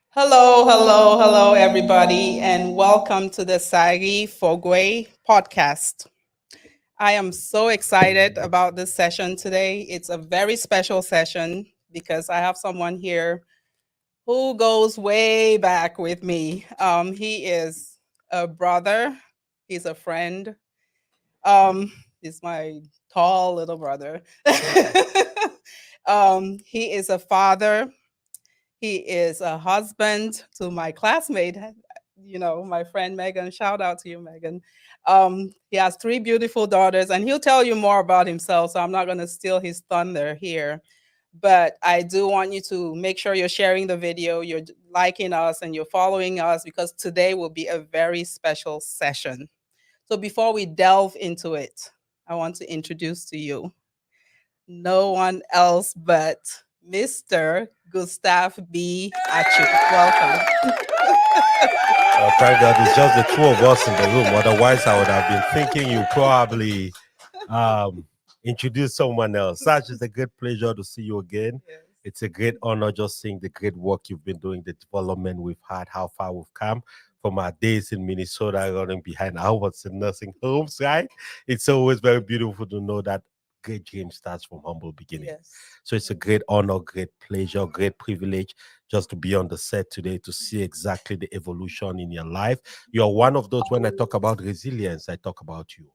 Hello, hello, hello, everybody, and welcome to the Saaghee Fogwe podcast. I am so excited about this session today. It's a very special session because I have someone here who goes way back with me. He is a brother, he's a friend, he's my tall little brother. He is a father, he is a husband to my classmate, my friend Megan. Shout out to you, Megan. He has three beautiful daughters, and he'll tell you more about himself. So I'm not going to steal his thunder here. But I do want you to make sure you're sharing the video, you're liking us, and you're following us because today will be a very special session. So before we delve into it, I want to introduce to you no one else but Mr. Gustav B. Achu. Welcome. Thank God it's just the two of us in the room. Otherwise, I would have been thinking you probably introduce someone else. Such is a great pleasure to see you again. Yes. It's a great honor just seeing the great work you've been doing, the development we've had, how far we've come from our days in Minnesota, running behind hours in nursing homes, right? It's always very beautiful to know that great dream starts from humble beginning. Yes. So it's a great honor, great pleasure, great privilege just to be on the set today to see exactly the evolution in your life. You're one of those, when I talk about resilience, I talk about you.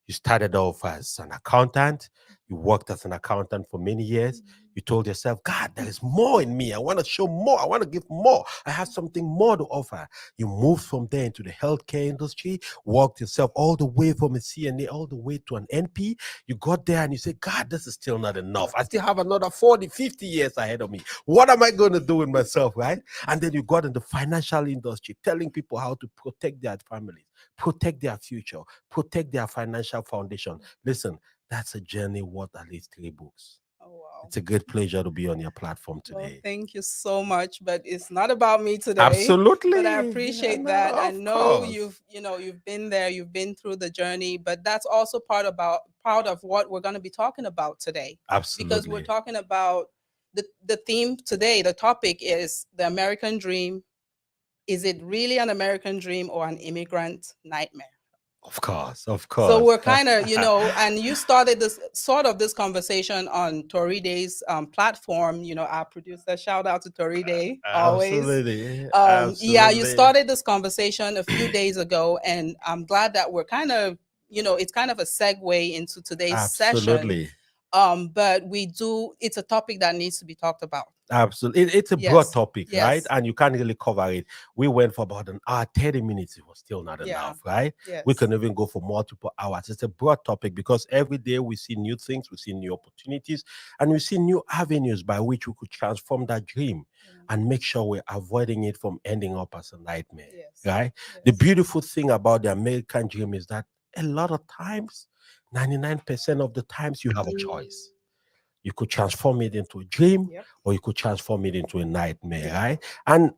You started off as an accountant. You worked as an accountant for many years. You told yourself, God, there is more in me. I want to show more. I want to give more. I have something more to offer. You moved from there into the healthcare industry, worked yourself all the way from a CNA all the way to an NP. You got there and you said, God, this is still not enough. I still have another 40, 50 years ahead of me. What am I going to do with myself, right? And then you got in the financial industry, telling people how to protect their families, protect their future, protect their financial foundation. Listen, that's a journey worth at least 3 books. Oh, wow. It's a great pleasure to be on your platform Well, today. thank you so much, but it's not about me today. Absolutely. But I appreciate that. I Of know course. you've been there, you've been through the journey, but that's also part of what we're going to be talking about today. Because we're Absolutely. talking about the theme today, the topic is the American dream. Is it really an American dream or an immigrant nightmare? Of course. Of So course. we're kind of, and you started this conversation on Toride's platform. Our producer, shout out to Toride always. Absolutely. Yeah, you Absolutely. started this conversation a few days ago, and I'm glad that we're kind of, it's kind of a segue into today's session. Absolutely. But it's a topic that needs to be talked about. Absolutely. It's a Yes. broad topic, Yes. right? And you can't really cover it. We went for about an hour, 30 minutes. It was still not Yeah. enough, right? Yes. We can even go for multiple hours. It's a broad topic because every day we see new things, we see new opportunities, and we see new avenues by which we could transform that dream and make sure we're avoiding it from ending up as a nightmare, Yes. right? Yes. The beautiful thing about the American dream is that a lot of times, 99% of the times, you have a choice. You could transform it into a dream, Yep. or you could transform it into a nightmare, right? And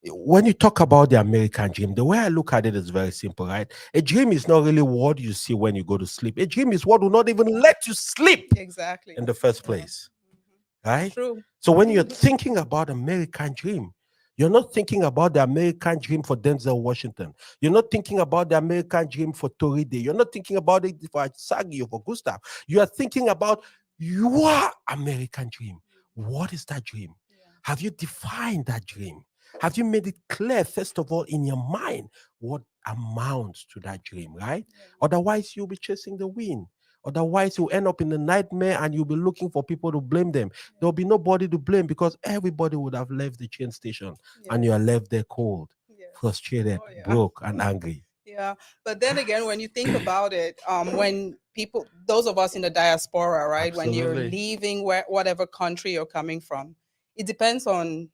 when you talk about the American dream, the way I look at it is very simple, right? A dream is not really what you see when you go to sleep. A dream is what will not even let you sleep Exactly. in the first place, right? True. So when you're thinking about American dream, you're not thinking about the American dream for Denzel Washington. You're not thinking about the American dream for Toride. You're not thinking about it for Saaghee or for Gustav. You are thinking about your American dream. What is that dream? Yeah. Have you defined that dream? Have you made it clear, first of all, in your mind what amounts to that dream, right? Yeah. Otherwise, you'll be chasing the wind. Otherwise, you'll end up in a nightmare and you'll be looking for people to blame them. There'll be nobody to blame because everybody would have left the train station and you are left there cold, Yes. frustrated, Oh, yeah. broke, and angry. Yeah, but then again, when you think about it, when people, those of us in the diaspora, right, when you're Absolutely. leaving whatever country you're coming from, it depends on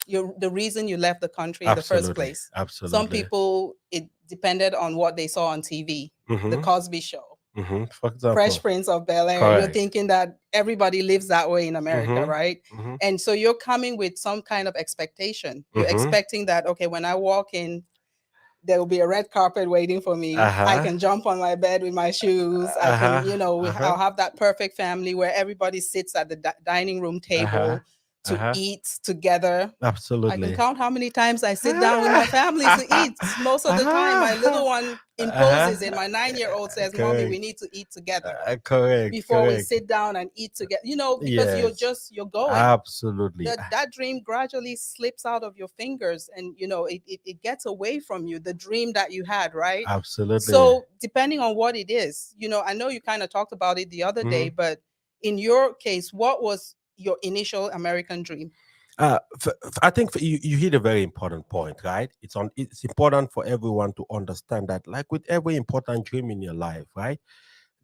the reason you left the country in the first Absolutely. place. Absolutely. Some people, it depended on what they saw on TV, the Mhm. Cosby Show, For example. Fresh Prince of Bel-Air. You're Correct. thinking that everybody lives that way in America, Mhm. right? Mhm. And so you're coming with some kind of expectation. You're Mhm. expecting that, okay, when I walk in, there will be a red carpet waiting for me. I can jump on my bed with my shoes. I can, I'll have that perfect family where everybody sits at the dining room table. to Uh-huh. eat together. I can Absolutely. count how many times I sit down with my family to eat. Most of the time, my little one imposes it. My 9-year-old says, "Mommy, we Correct. need to eat together Correct. before we Correct. sit down and eat together." Because Yes. you're going. Absolutely. That dream gradually slips out of your fingers, and it gets away from you, the dream that you had, right? Absolutely. So depending on what it is, I know you kind of talked about it the other day, Mhm. but in your case, what was your initial American dream? I think you hit a very important point, right? It's important for everyone to understand that, like with every important dream in your life, right?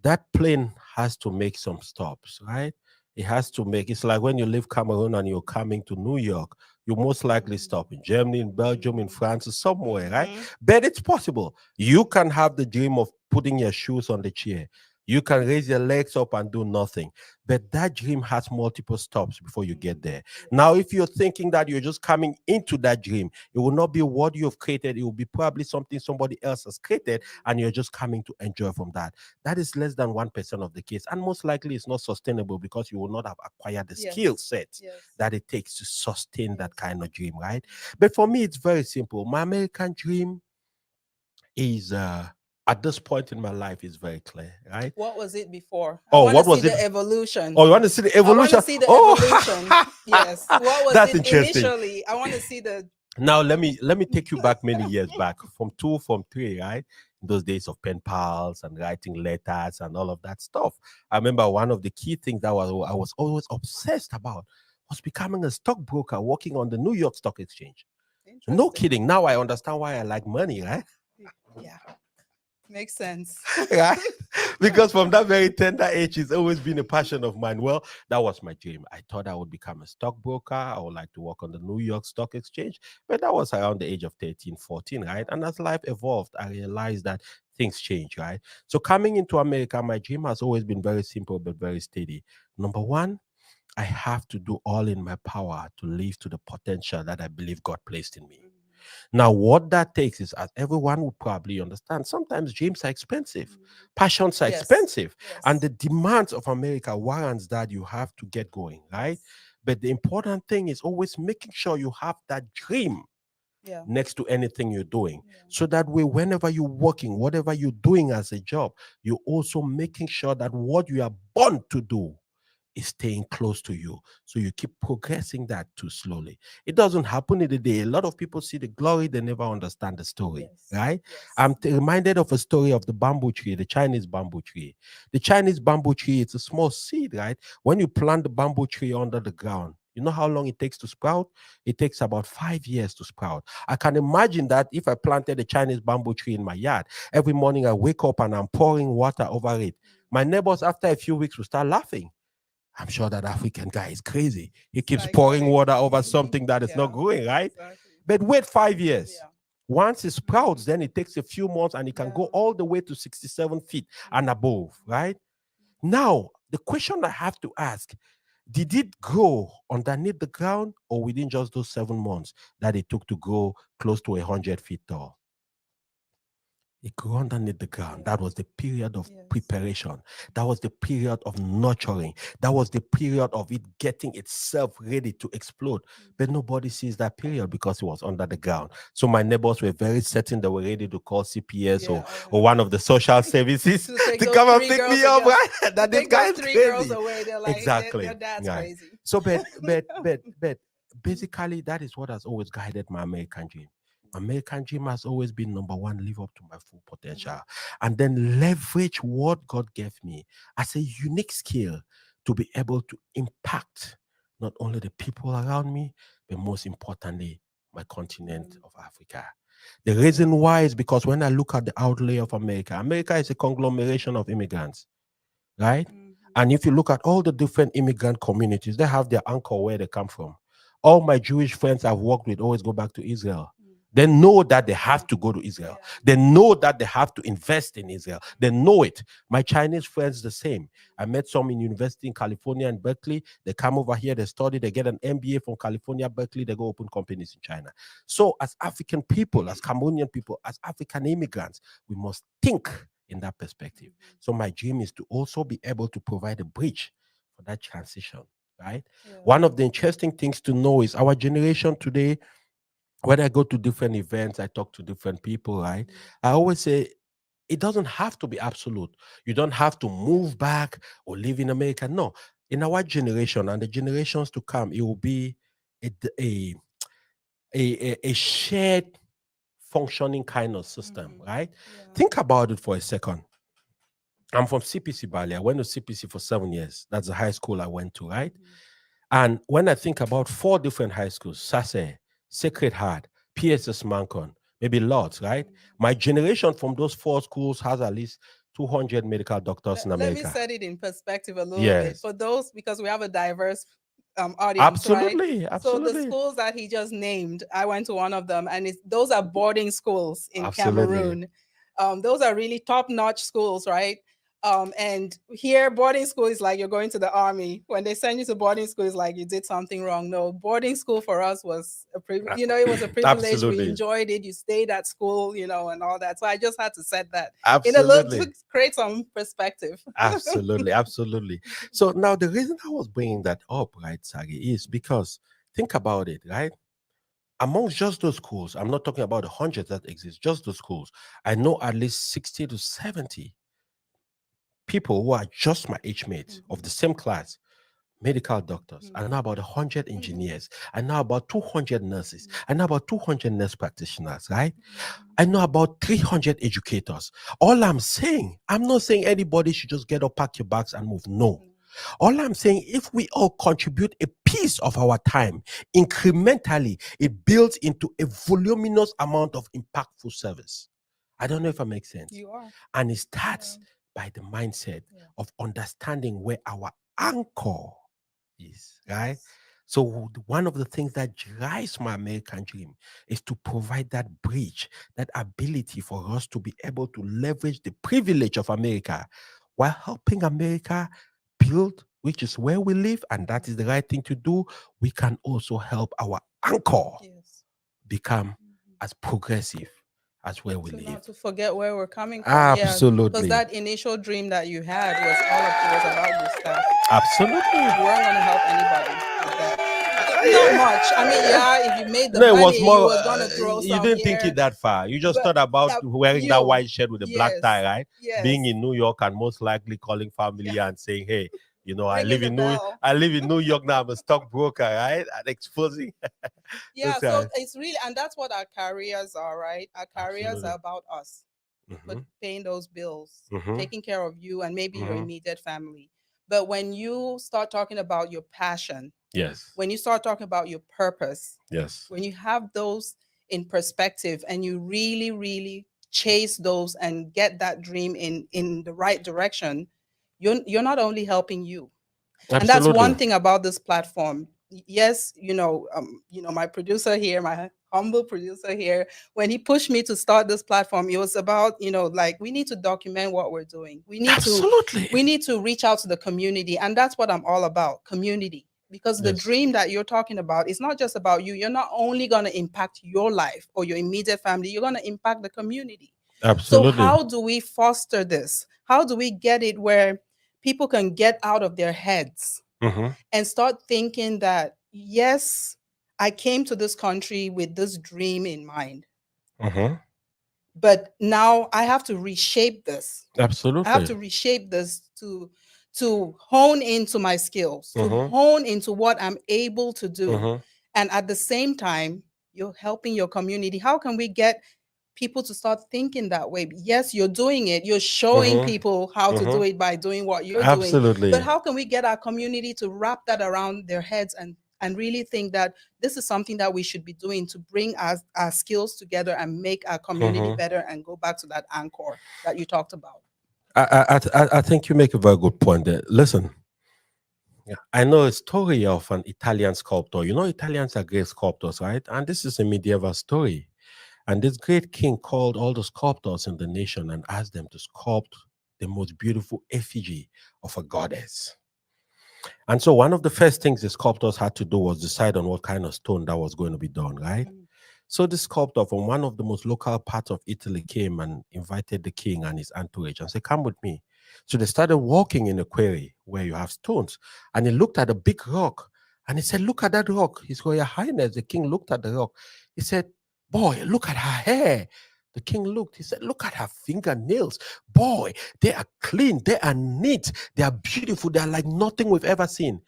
That plane has to make some stops, right? It has to make. It's like when you leave Cameroon and you're coming to New York, you most likely stop in Germany, in Belgium, in France, or somewhere, right? Mhm. But it's possible. You can have the dream of putting your shoes on the chair. You can raise your legs up and do nothing. But that dream has multiple stops before you get there. Now, if you're thinking that you're just coming into that dream, it will not be what you have created. It will be probably something somebody else has created, and you're just coming to enjoy from that. That is less than 1% of the case. And most likely it's not sustainable because you will not have acquired the skill Yes. set Yes. that it takes to sustain that Yes. kind of dream, right? But for me, it's very simple. My American dream is at this point in my life is very clear, right? What was it before? I Oh, want to what see was it? the evolution. Oh, you want to see the I want to evolution? see the evolution. Oh, Yes. What was that's it interesting. initially? I want to see the. Now let me take you back many years back, from three, right? In those days of pen pals and writing letters and all of that stuff. I remember one of the key things that I was always obsessed about was becoming a stockbroker working on the New York Stock Exchange. No Interesting. kidding. Now I understand why I like money, right? Yeah. Makes sense. Right? Because from that very tender age, it's always been a passion of mine. Well, that was my dream. I thought I would become a stockbroker. I would like to work on the New York Stock Exchange. But that was around the age of 13, 14, right? And as life evolved, I realized that things change, right? So coming into America, my dream has always been very simple but very steady. Number one, I have to do all in my power to live to the potential that I believe God placed in me. Now, what that takes is, as everyone will probably understand, sometimes dreams are expensive, passions are Yes. expensive, and Yes. the demands of America warrants that you have to get going, right? Yes. But the important thing is always making sure you have that dream Yeah. next to anything you're doing. Yeah. So that way, whenever you're working, whatever you're doing as a job, you're also making sure that what you are born to do is staying close to you. So you keep progressing that too slowly. It doesn't happen in a day. A lot of people see the glory, they never understand the story, Yes. right? Yes. Reminded of a story of the bamboo tree, the Chinese bamboo tree. The Chinese bamboo tree, it's a small seed, right? When you plant the bamboo tree under the ground, you know how long it takes to sprout? It takes about 5 years to sprout. I can imagine that if I planted a Chinese bamboo tree in my yard, every morning I wake up and I'm pouring water over it. My neighbors, after a few weeks, will start laughing. I'm sure that African guy is crazy. He keeps pouring Psychotic. water over something that is not Yeah. growing, right? Exactly. But wait 5 years. Yeah. Once it sprouts, then it takes a few months and it can Yeah. go all the way to 67 feet and above, right? Now, the question I have to ask, did it grow underneath the ground or within just those 7 months that it took to grow close to 100 feet tall? It grew underneath the ground. That was the period of Yes. preparation. That was the period of nurturing. That was the period of it getting itself ready to explode. But nobody sees that period because it was under the ground. So my neighbors were very certain they were ready to call CPS Yeah. or one of the social services To take to those come and three pick girls me up, again. right? To That this take guy those is three girls crazy. away. They're like, their Exactly. dad's Right. crazy. So, but basically, that is what has always guided my American dream. My American dream has always been number one, live up to my full potential, and then leverage what God gave me as a unique skill to be able to impact not only the people around me, but most importantly, my continent of Africa. The reason why is because when I look at the outlay of America, America is a conglomeration of immigrants, right? And if you look at all the different immigrant communities, they have their anchor where they come from. All my Jewish friends I've worked with always go back to Israel. They know that they have to go to Israel. They know that they have to invest in Israel. They know it. My Chinese friends, the same. I met some in university in California and Berkeley. They come over here, they study, they get an MBA from California, Berkeley, they go open companies in China. So, as African people, as Cambodian people, as African immigrants, we must think in that perspective. So, my dream is to also be able to provide a bridge for that transition right? Yeah. One of the interesting things to know is our generation today, when I go to different events, I talk to different people, right? Mhm. I always say it doesn't have to be absolute. You don't have to move back or live in America. No, in our generation and the generations to come, it will be a, a, a shared functioning kind of system, Mhm. right? Yeah. Think about it for a second. I'm from CPC Bali. I went to CPC for 7 years. That's the high school I went to, right? Mhm. And when I think about four different high schools, Sase, Sacred Heart, PSS Mancon, maybe Lords, right? Mhm. My generation from those four schools has at least 200 medical doctors in Let me America. set it in perspective a little bit Yes, for those, because we have a diverse audience, right? absolutely, So the absolutely, schools that he just named, I went to one of them, and those are boarding schools in absolutely. Cameroon. Those are really top-notch schools, right? And here, boarding school is like you're going to the army. When they send you to boarding school, it's like you did something wrong. No, boarding school for us was it was a privilege. We Absolutely, enjoyed it. You stayed at school, and all that. So I just had to set that in a little absolutely. to create some perspective. Absolutely, absolutely. So now the reason I was bringing that up, right, Sagi, is because think about it, right? Amongst just those schools, I'm not talking about the hundreds that exist, just those schools. I know at least 60 to 70 people who are just my age mates of the Mhm. same class, medical doctors. I know Mhm. about 100 Mhm. engineers. I know about 200 nurses. Mhm. I know about 200 nurse practitioners, right? Mhm. I know about 300 educators. All I'm saying, I'm not saying anybody should just get up, pack your bags, and move. No. No. All I'm saying, if we all contribute a piece of our time incrementally, it builds into a voluminous amount of impactful service. I don't know if I make sense. You are. And it Yeah. starts by the mindset Yeah. of understanding where our anchor is, right? Yes. So one of the things that drives my American dream is to provide that bridge, that ability for us to be able to leverage the privilege of America while helping America build, which is where we live, and that is the right thing to do. We can also help our anchor Yes. become Mhm. as progressive as where we To live. not to forget where we're coming from. Yeah. Because Absolutely. that initial dream that you had was it was about your staff. Absolutely. You weren't gonna help anybody with that. Not much. I mean, yeah, if you made the No, it was money, you more. was gonna throw You some didn't think it here. that far. You just But thought about wearing that you, white shirt with a black tie, yes, right? yes, Being in New York and most likely calling yeah, family and saying, "Hey, ringing the bell. I live in New York now. I'm a stockbroker, right?" And exposing Yeah, those so guys. it's really, and that's what our careers are, right? Our careers are Absolutely. about us, but Mm-hmm. paying those bills, Mm-hmm. taking care of you and maybe your Mm-hmm. immediate family. But when you start talking about your passion, Yes. when you start talking about your purpose, Yes. when you have those in perspective and you really, really chase those and get that dream in the right direction, you're not only helping you, and that's Absolutely. one thing about this platform. Yes, my producer here, my humble producer here, when he pushed me to start this platform, it was about, like, we need to document what we're doing. Absolutely. We need to reach out to the community, and that's what I'm all about, community. Because the Yes. dream that you're talking about is not just about you. You're not only going to impact your life or your immediate family, you're going to impact the community. So Absolutely. how do we foster this? How do we get it where people can get out of their heads Mm-hmm. and start thinking that, yes, I came to this country with this dream in mind, Mm-hmm. but now I have to reshape this. I have Absolutely. to reshape this to hone into my skills, to Mm-hmm. hone into what I'm able to do. Mm-hmm. And at the same time, you're helping your community. How can we get people to start thinking that way? Yes, you're doing it. You're showing Mm-hmm. people how to do Mm-hmm. it by doing what you're doing. But Absolutely. how can we get our community to wrap that around their heads and really think that this is something that we should be doing to bring our skills together and make our community Mm-hmm. better and go back to that anchor that you talked about? I think you make a very good point there. Listen, yeah, I know a story of an Italian sculptor. You know, Italians are great sculptors, right? And this is a medieval story. And this great king called all the sculptors in the nation and asked them to sculpt the most beautiful effigy of a goddess. And so one of the first things the sculptors had to do was decide on what kind of stone that was going to be done, right? Mm. So the sculptor from one of the most local parts of Italy came and invited the king and his entourage and said, "Come with me. So they started walking in a quarry where you have stones. And he looked at a big rock and he said, "Look at that rock." His Royal Highness, the king, looked at the rock. He said, "Boy, look at her hair." The king looked. He said, "Look at her fingernails. Boy, they are clean. They are neat. They are beautiful. They are like nothing we've ever seen."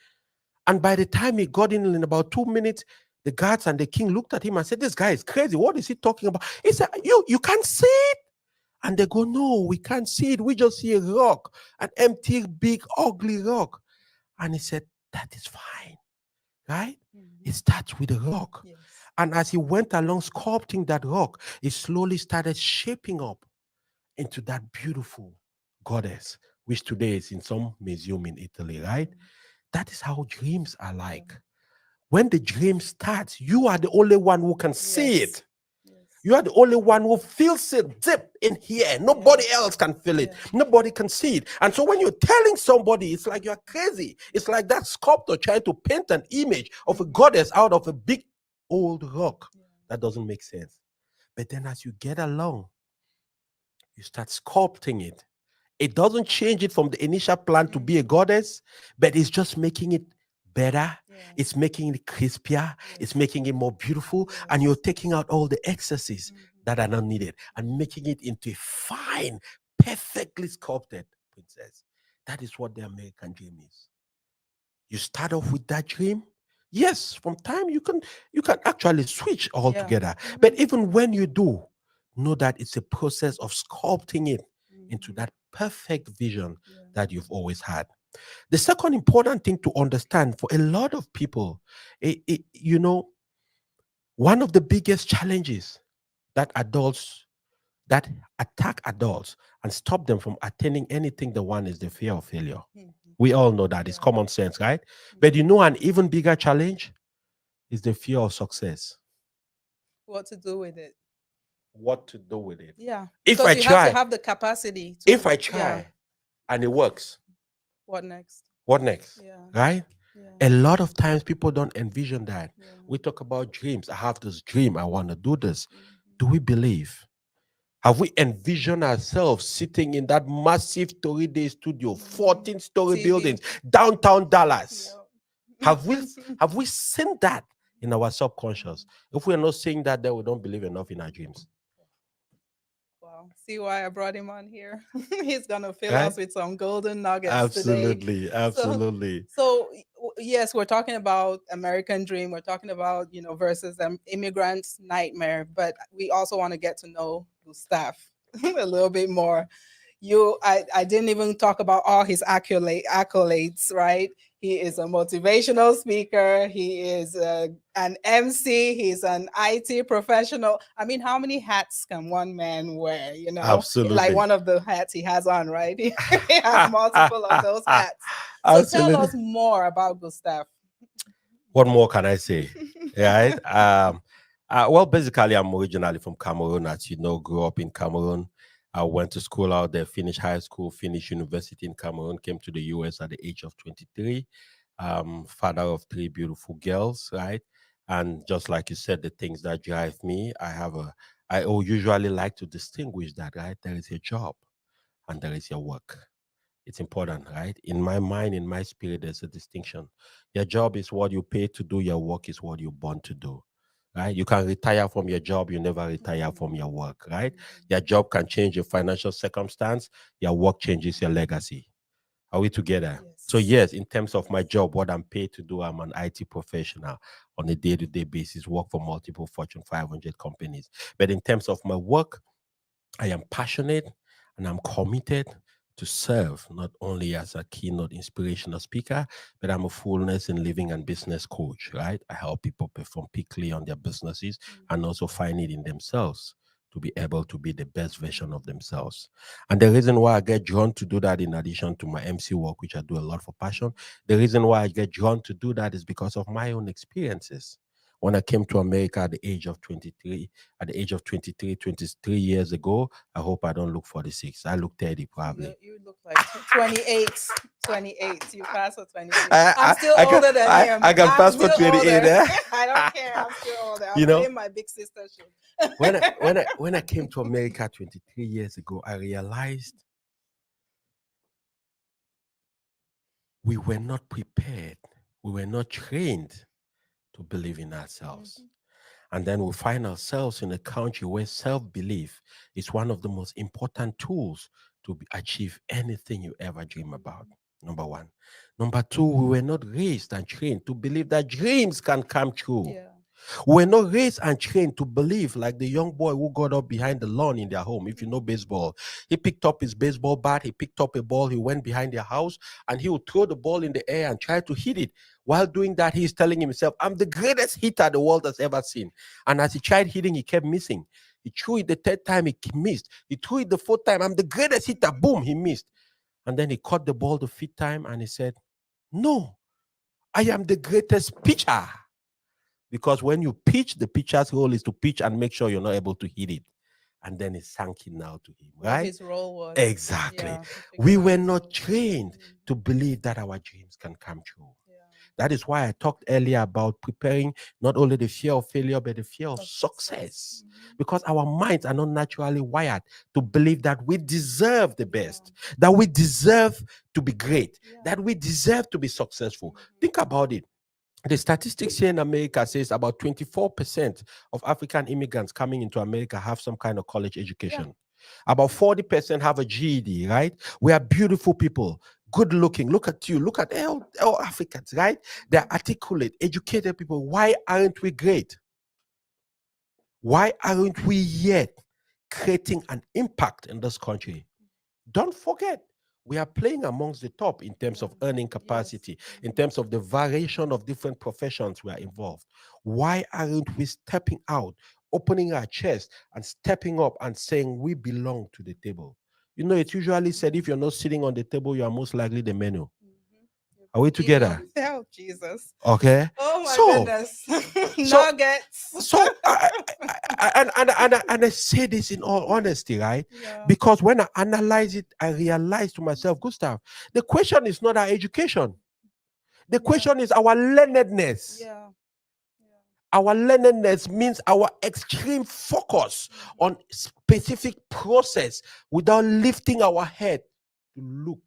And by the time he got in about 2 minutes, the guards and the king looked at him and said, "This guy is crazy. What is he talking about?" He said, You can't see it." And they go, "No, we can't see it. We just see a rock, an empty, big, ugly rock." And he said, "That is fine, right?" It starts with a rock. Yes. And as he went along sculpting that rock, it slowly started shaping up into that beautiful goddess, which today is in some museum in Italy, right? That is how dreams are like. When the dream starts, you are the only one who can see Yes. it. You are the only one who feels it deep in here. Nobody else can feel it. Nobody can see it. And so when you're telling somebody, it's like you're crazy. It's like that sculptor trying to paint an image of a goddess out of a big old rock. That doesn't make sense. But then as you get along, you start sculpting it. It doesn't change it from the initial plan to be a goddess, but it's just making it better. It's making it crispier. It's making it more beautiful. And you're taking out all the excesses that are not needed and making it into a fine, perfectly sculpted princess. That is what the American dream is. You start off with that dream. Yes, from time you can actually switch altogether. But even when you do, know that it's a process of sculpting it into that perfect vision that you've always had. The second important thing to understand for a lot of people, one of the biggest challenges that attack adults and stop them from attaining anything they want is the fear of failure. We all know that. It's common sense, right? But an even bigger challenge is the fear of success. What to do with it? What to do with it? Yeah. If Because I you have to try, have the capacity to. if I try and it works, What next? what next? Yeah. Right? A lot of times people don't envision that. We talk about dreams. I have this dream. I want to do this. Do we believe? Have we envisioned ourselves sitting in that massive 3-day studio, 14-story TV. buildings, downtown Dallas? Have we seen that in our subconscious? If we're not seeing that, then we don't believe enough in our dreams. Wow. See why I brought him on here? He's gonna fill Right? us with some golden nuggets Absolutely, today. absolutely. So yes, we're talking about American dream. We're talking about versus immigrants' nightmare, but we also want to get to know Gustav a little bit more. I didn't even talk about all his accolades, right? He is a motivational speaker. He is an MC. He's an IT professional. I mean, how many hats can one man wear? Absolutely. Like one of the hats he has on, right? He has multiple of those hats. So Absolutely. tell us more about Gustav. What more can I say? Right? Well, basically, I'm originally from Cameroon, as you know, grew up in Cameroon. I went to school out there, finished high school, finished university in Cameroon, came to the US at the age of 23. Father of 3 beautiful girls, right? And just like you said, the things that drive me, I usually like to distinguish that, right? There is a job and there is your work. It's important, right? In my mind, in my spirit, there's a distinction. Your job is what you pay to do, your work is what you're born to do. Right? You can retire from your job, you never retire from your work, right? Your job can change your financial circumstance, your work changes your legacy. Are we together? So yes, in terms of my job, what I'm paid to do, I'm an IT professional on a day-to-day basis, work for multiple Fortune 500 companies. But in terms of my work, I am passionate and I'm committed to serve not only as a keynote inspirational speaker, but I'm a fullness in living and business coach, right? I help people perform peakly on their businesses and also find it in themselves to be able to be the best version of themselves. And the reason why I get drawn to do that, in addition to my MC work, which I do a lot for passion, the reason why I get drawn to do that is because of my own experiences. When I came to America at the age of 23, 23 years ago, I hope I don't look 46. I look 30 probably. You look like 28. 28. You pass for 28. I'm still older than him. I can pass for 28. I don't care. I'm still older. I'm in my big sister shoes. When I came to America 23 years ago, I realized we were not prepared. We were not trained to believe in ourselves. Mhm. And then we find ourselves in a country where self belief is one of the most important tools to achieve anything you ever dream about. Mhm. Number one. Number two, we were not raised and trained to believe that dreams can come true. Yeah. We're not raised and trained to believe like the young boy who got up behind the lawn in their home. If you know baseball, he picked up his baseball bat, he picked up a ball, he went behind their house, and he would throw the ball in the air and try to hit it. While doing that, he's telling himself, I'm the greatest hitter the world has ever seen. And as he tried hitting, he kept missing. He threw it the third time, he missed. He threw it the fourth time, I'm the greatest hitter. Boom, he missed. And then he caught the ball the fifth time and he said, No, I am the greatest pitcher. Because when you pitch, the pitcher's role is to pitch and make sure you're not able to hit it. And then it sank in now to him, What right? his role was. Exactly. Yeah. He We figured out were his not role. trained Mhm. to believe that our dreams can come true. Yeah. That is why I talked earlier about preparing not only the fear of failure, but the fear of Of success. Mhm. Because our minds are not naturally wired to believe that we deserve the Yeah. best, that we deserve to be great, Yeah. that we deserve to be successful. Mhm. Think about it. The statistics here in America says about 24% of African immigrants coming into America have some kind of college Yeah. education. About 40% have a GED, right? We are beautiful people, good looking. Look at you. Look at all Africans, right? They're Mhm. articulate, educated people. Why aren't we great? Why aren't we yet creating an impact in this country? Don't forget, we are playing amongst the top in terms Yeah. of earning Yes. capacity, in Mhm. terms of the variation of different professions we are involved. Why aren't we stepping out, opening our chest and stepping up and saying we belong to the table? You know, it's usually said if you're not sitting on the table, you are most likely the menu. Mhm. You're Are we eating on together? oh Jesus. Okay. Oh my So, goodness. so, Nuggets. and I say this in all honesty, right? Yeah. Because when I analyze it, I realize to myself, Gustav, the question is not our education. The Yeah. question is our learnedness. Yeah. Yeah. Our learnedness means our extreme focus Mhm. on specific process without lifting our head to look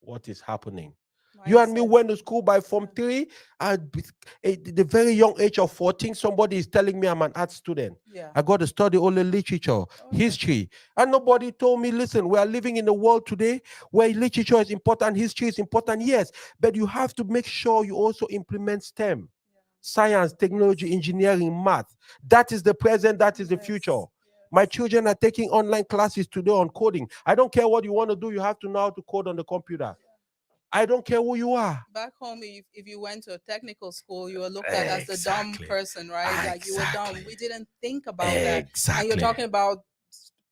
what is happening. You and me Mindset. went to school by Form Yeah. 3. At the very young age of 14, somebody is telling me I'm an art student. Yeah. I got to study only literature, Oh, yeah. history. And nobody told me, listen, we are living in a world today where literature is important, history is important, yes. But you have to make sure you also implement STEM, Yeah. science, technology, engineering, math. That is the present, that is the future. Yes. My Yes. children are taking online classes today on coding. I don't care what you want to do, you have to know how to code on the computer. Yeah. I don't care who you are. Back home, if you went to a technical school, you were looked at as the dumb Exactly. person, right? Like you were dumb. Exactly. We didn't think about that. And you're Exactly. talking about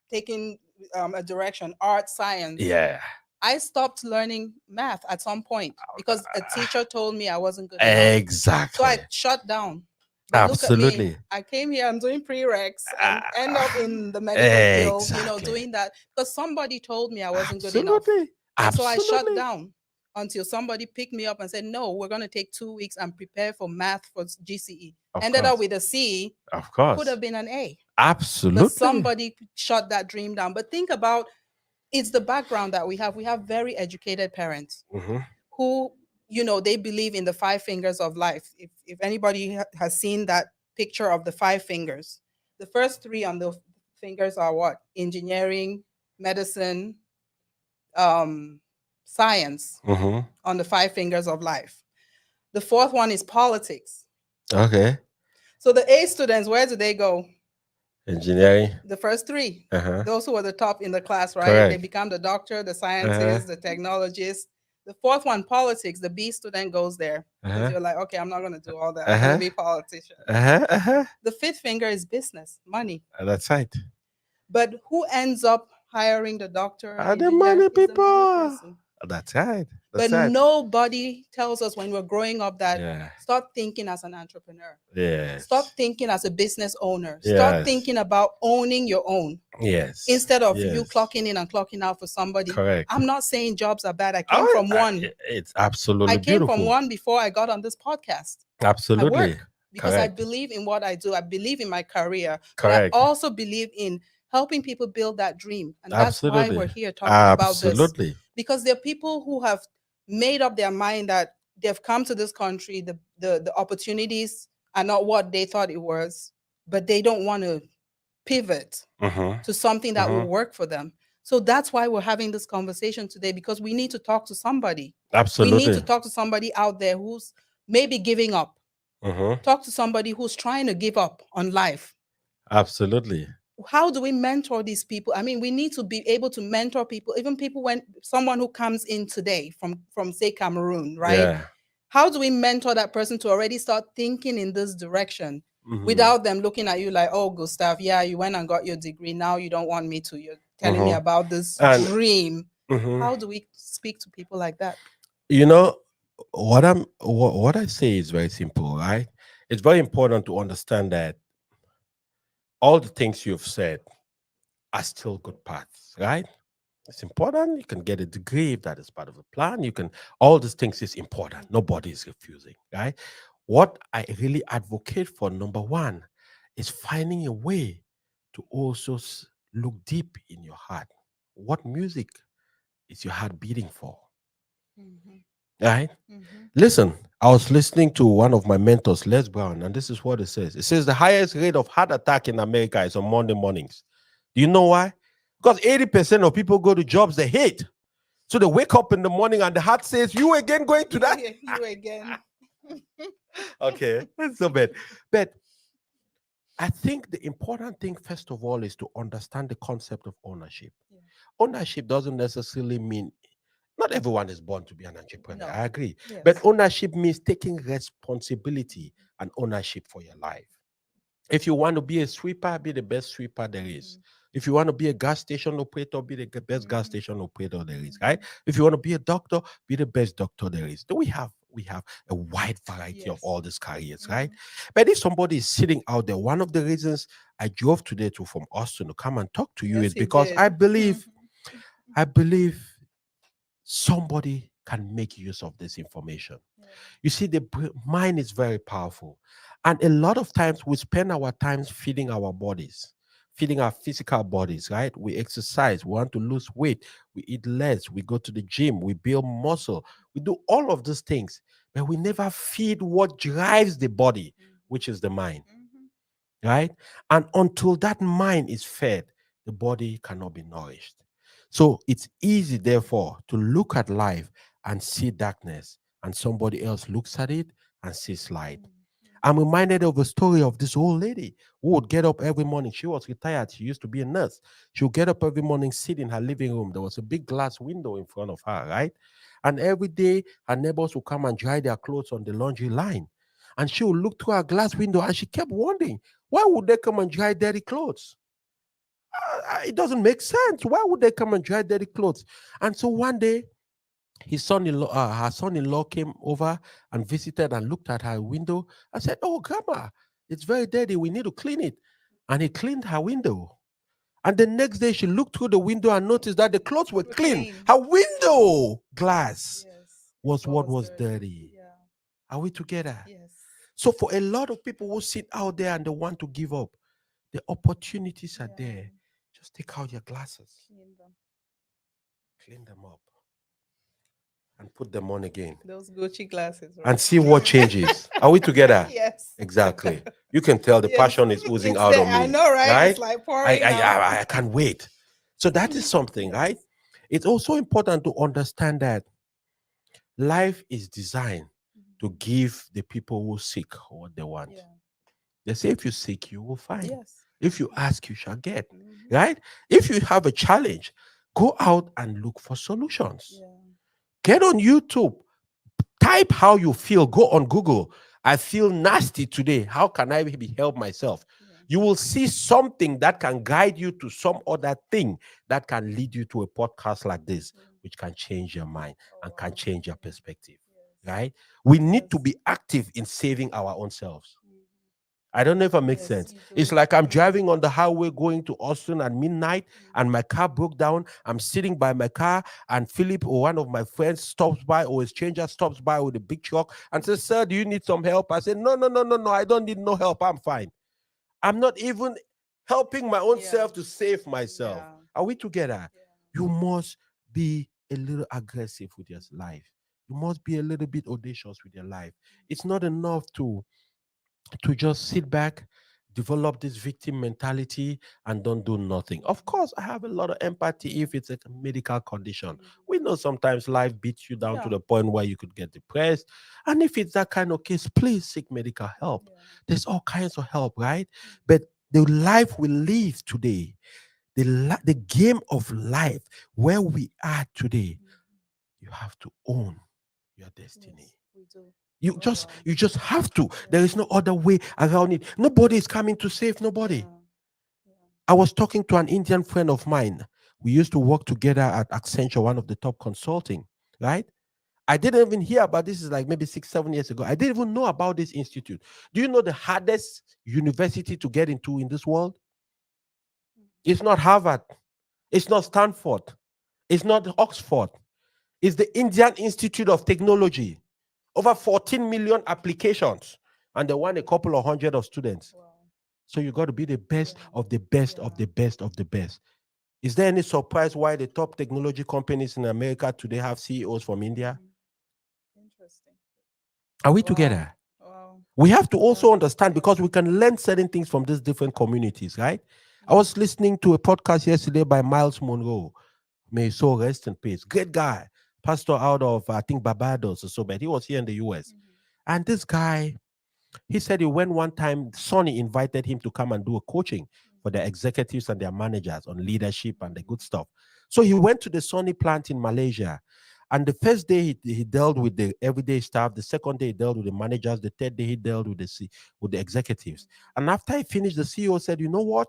taking a direction, art, science. Yeah. I stopped learning math at some point because a teacher told me I wasn't good enough. So Exactly. I shut down. But look at me. Absolutely. I came here, I'm doing prereqs and end up in the medical field, Exactly. doing that because somebody told me I wasn't good enough. Absolutely. And so I shut Absolutely. down until somebody picked me up and said, no, we're going to take 2 weeks and prepare for math for GCE. Of Ended up course. with a C, Of could course. have been an A. But Absolutely. somebody shut that dream down. But think about it's the background that we have. We have very educated parents Mhm. who, they believe in the 5 fingers of life. If anybody has seen that picture of the 5 fingers, the first 3 on the fingers are what? Engineering, medicine, science Mhm. on the 5 fingers of life. The 4th one is politics. Okay. So the A students, where do they go? Engineering. The first 3, Uh-huh. those who are the top in the class, right? They Correct. become the doctor, the Uh-huh. scientist, the technologist. The 4th one, politics, the B student goes there because Uh-huh. you're like, okay, I'm not going to do all that. I'm going to be a politician. Uh-huh. The 5th finger is business, money. That's right. But who ends up hiring the doctor, Are the engineer? money Is the money people? person. That's right. But That's right. nobody tells us when we're growing up that Yeah. start thinking as an entrepreneur. Yes. Stop thinking as a business owner. Start Yes. thinking about owning your own Yes. instead of you Yes. clocking in and clocking out for somebody. Correct. I'm not saying jobs are bad. I came Oh, from one. it's absolutely I came from beautiful. one before I got on this podcast. I Absolutely. work because I Correct. believe in what I do. I believe in my career. But Correct. I also believe in helping people build that dream. And that's why Absolutely. we're here talking about this. Absolutely. Because there are people who have made up their mind that they've come to this country, the opportunities are not what they thought it was, but they don't want to pivot Mm-hmm. to something that Mm-hmm. will work for them. So that's why we're having this conversation today, because we need to talk to somebody. We need to Absolutely. talk to somebody out there who's maybe giving up. Mm-hmm. Talk to somebody who's trying to give up on life. Absolutely. How do we mentor these people? I mean, we need to be able to mentor people, even people when someone who comes in today from say Cameroon, right? Yeah. How do we mentor that person to already start thinking in this direction Mm-hmm. without them looking at you like, oh, Gustav, yeah, you went and got your degree. Now you don't want me to. You're telling me Mm-hmm. about this And dream. mhm. How do we speak to people like that? You know what I say is very simple, right? It's very important to understand that all the things you've said are still good paths, right? It's important. You can get a degree if that is part of the plan. You can, all these things is important. Nobody is refusing, right? What I really advocate for, number one, is finding a way to also look deep in your heart. What music is your heart beating for, Mm-hmm. right? Mm-hmm. Listen, I was listening to one of my mentors, Les Brown, and this is what it says. It says the highest rate of heart attack in America is on Monday mornings. Do you know why? Because 80% of people go to jobs they hate. So they wake up in the morning and the heart says, "You again going to that?" You again. Okay, that's so bad. But I think the important thing, first of all, is to understand the concept of ownership. Yeah. Ownership doesn't necessarily mean not everyone is born to be an entrepreneur. No. I agree. But Yes. ownership means taking responsibility and ownership for your life. If you want to be a sweeper, be the best sweeper there is. If you want to be a gas station operator, be the best gas station operator there is, right? If you want to be a doctor, be the best doctor there is. Do we have a wide variety of Yes. all these careers, right? But if somebody is sitting out there, one of the reasons I drove today to from Austin to come and talk to you Yes, is he because did. I believe somebody can make use of this information. Yeah. You see, the mind is very powerful. And a lot of times we spend our times feeding our bodies, feeding our physical bodies, right? We exercise, we want to lose weight, we eat less, we go to the gym, we build muscle, we do all of these things, but we never feed what drives the body, which is the mind, Mhm. right? And until that mind is fed, the body cannot be nourished. So it's easy, therefore, to look at life and see darkness, and somebody else looks at it and sees light. I'm reminded of a story of this old lady who would get up every morning. She was retired. She used to be a nurse. She would get up every morning, sit in her living room. There was a big glass window in front of her, right? And every day, her neighbors would come and dry their clothes on the laundry line. And she would look through her glass window and she kept wondering, why would they come and dry dirty clothes? It doesn't make sense. Why would they come and dry dirty clothes? And so one day, her son-in-law came over and visited and looked at her window. I said, "Oh, grandma, it's very dirty. We need to clean it." And he cleaned her window. And the next day, she looked through the window and noticed that the clothes were We're clean. clean. Her window glass Yes. was What what was was dirty? dirty. Yeah. Are we together? Yes. So, for a lot of people who sit out there and they want to give up, the opportunities are Yeah. there. Just take out your glasses, Clean them. clean them up, and put them on again Those Gucci glasses, and right? see what changes. Are we together? Yes. Exactly. You can tell the Yes. passion is oozing It's out there. on I me, know, right? It's right? like I pouring I out. I, I can't wait. So that is something, right? Yes. It's also important to understand that life is designed to give the people who seek what they want. Yeah. They say if you seek, you will find. Yes. If you ask, you shall get. Mhm. Right? If you have a challenge, go out and look for solutions. Yeah. Get on YouTube, type how you feel, go on Google. I feel nasty today. How can I maybe help myself? Yeah. You will see something that can guide you to some other thing that can lead you to a podcast like this, Yeah. which can change your mind Oh and can wow. change your perspective. Yes. Right? We need to Yes. be active in saving our own selves. Mhm. I don't know if it makes Yes, sense. you It's do. like I'm driving on the highway going to Austin at midnight and Mhm. my car broke down. I'm sitting by my car and Philip or one of my friends stops by or a stranger stops by with a big truck and says, "Sir, do you need some help?" I said, "No, no, no, no, no. I don't need no help. I'm fine." I'm not even helping my own Yeah. self to save myself. Yeah. Are we together? Yeah. You must be a little aggressive with your life. You must be a little bit audacious with your life. It's not enough to just sit back, develop this victim mentality, and don't do nothing. Of course, I have a lot of empathy if it's a medical condition. We know sometimes life beats you down to Yeah. the point where you could get depressed. And if it's that kind of case, please seek medical help. Yeah. There's all kinds of help, right? But the life we live today, the game of life where we are today, you have to own your destiny. Yes, we do. You Oh just wow. you just have to. Yeah. There is no other way around it. Nobody is coming to save nobody. Yeah. Yeah. I was talking to an Indian friend of mine. We used to work together at Accenture, one of the top consulting, right? I didn't even hear about this is like maybe 6, 7 years ago. I didn't even know about this institute. Do you know the hardest university to get into in this world? It's not Harvard, it's not Stanford, it's not Oxford, it's the Indian Institute of Technology. Over 14 million applications, and they want a couple of hundred of students. Wow. So you got to be the best Yeah. of the best Yeah. of the best of the best. Is there any surprise why the top technology companies in America today have CEOs from India? Interesting. Are we Wow. together? Wow. We have to also Yeah. understand because we can learn certain things from these different communities, right? I was listening to a podcast yesterday by Miles Monroe. May his soul rest in peace. Great guy, pastor out of I think Barbados or so, but he was here in the US. And this guy, he said he went one time, Sony invited him to come and do a coaching for their executives and their managers on leadership and the good stuff. So he went to the Sony plant in Malaysia. And the first day he dealt with the everyday staff. The second day he dealt with the managers. The third day he dealt with with the executives. And after he finished, the CEO said, "You know what?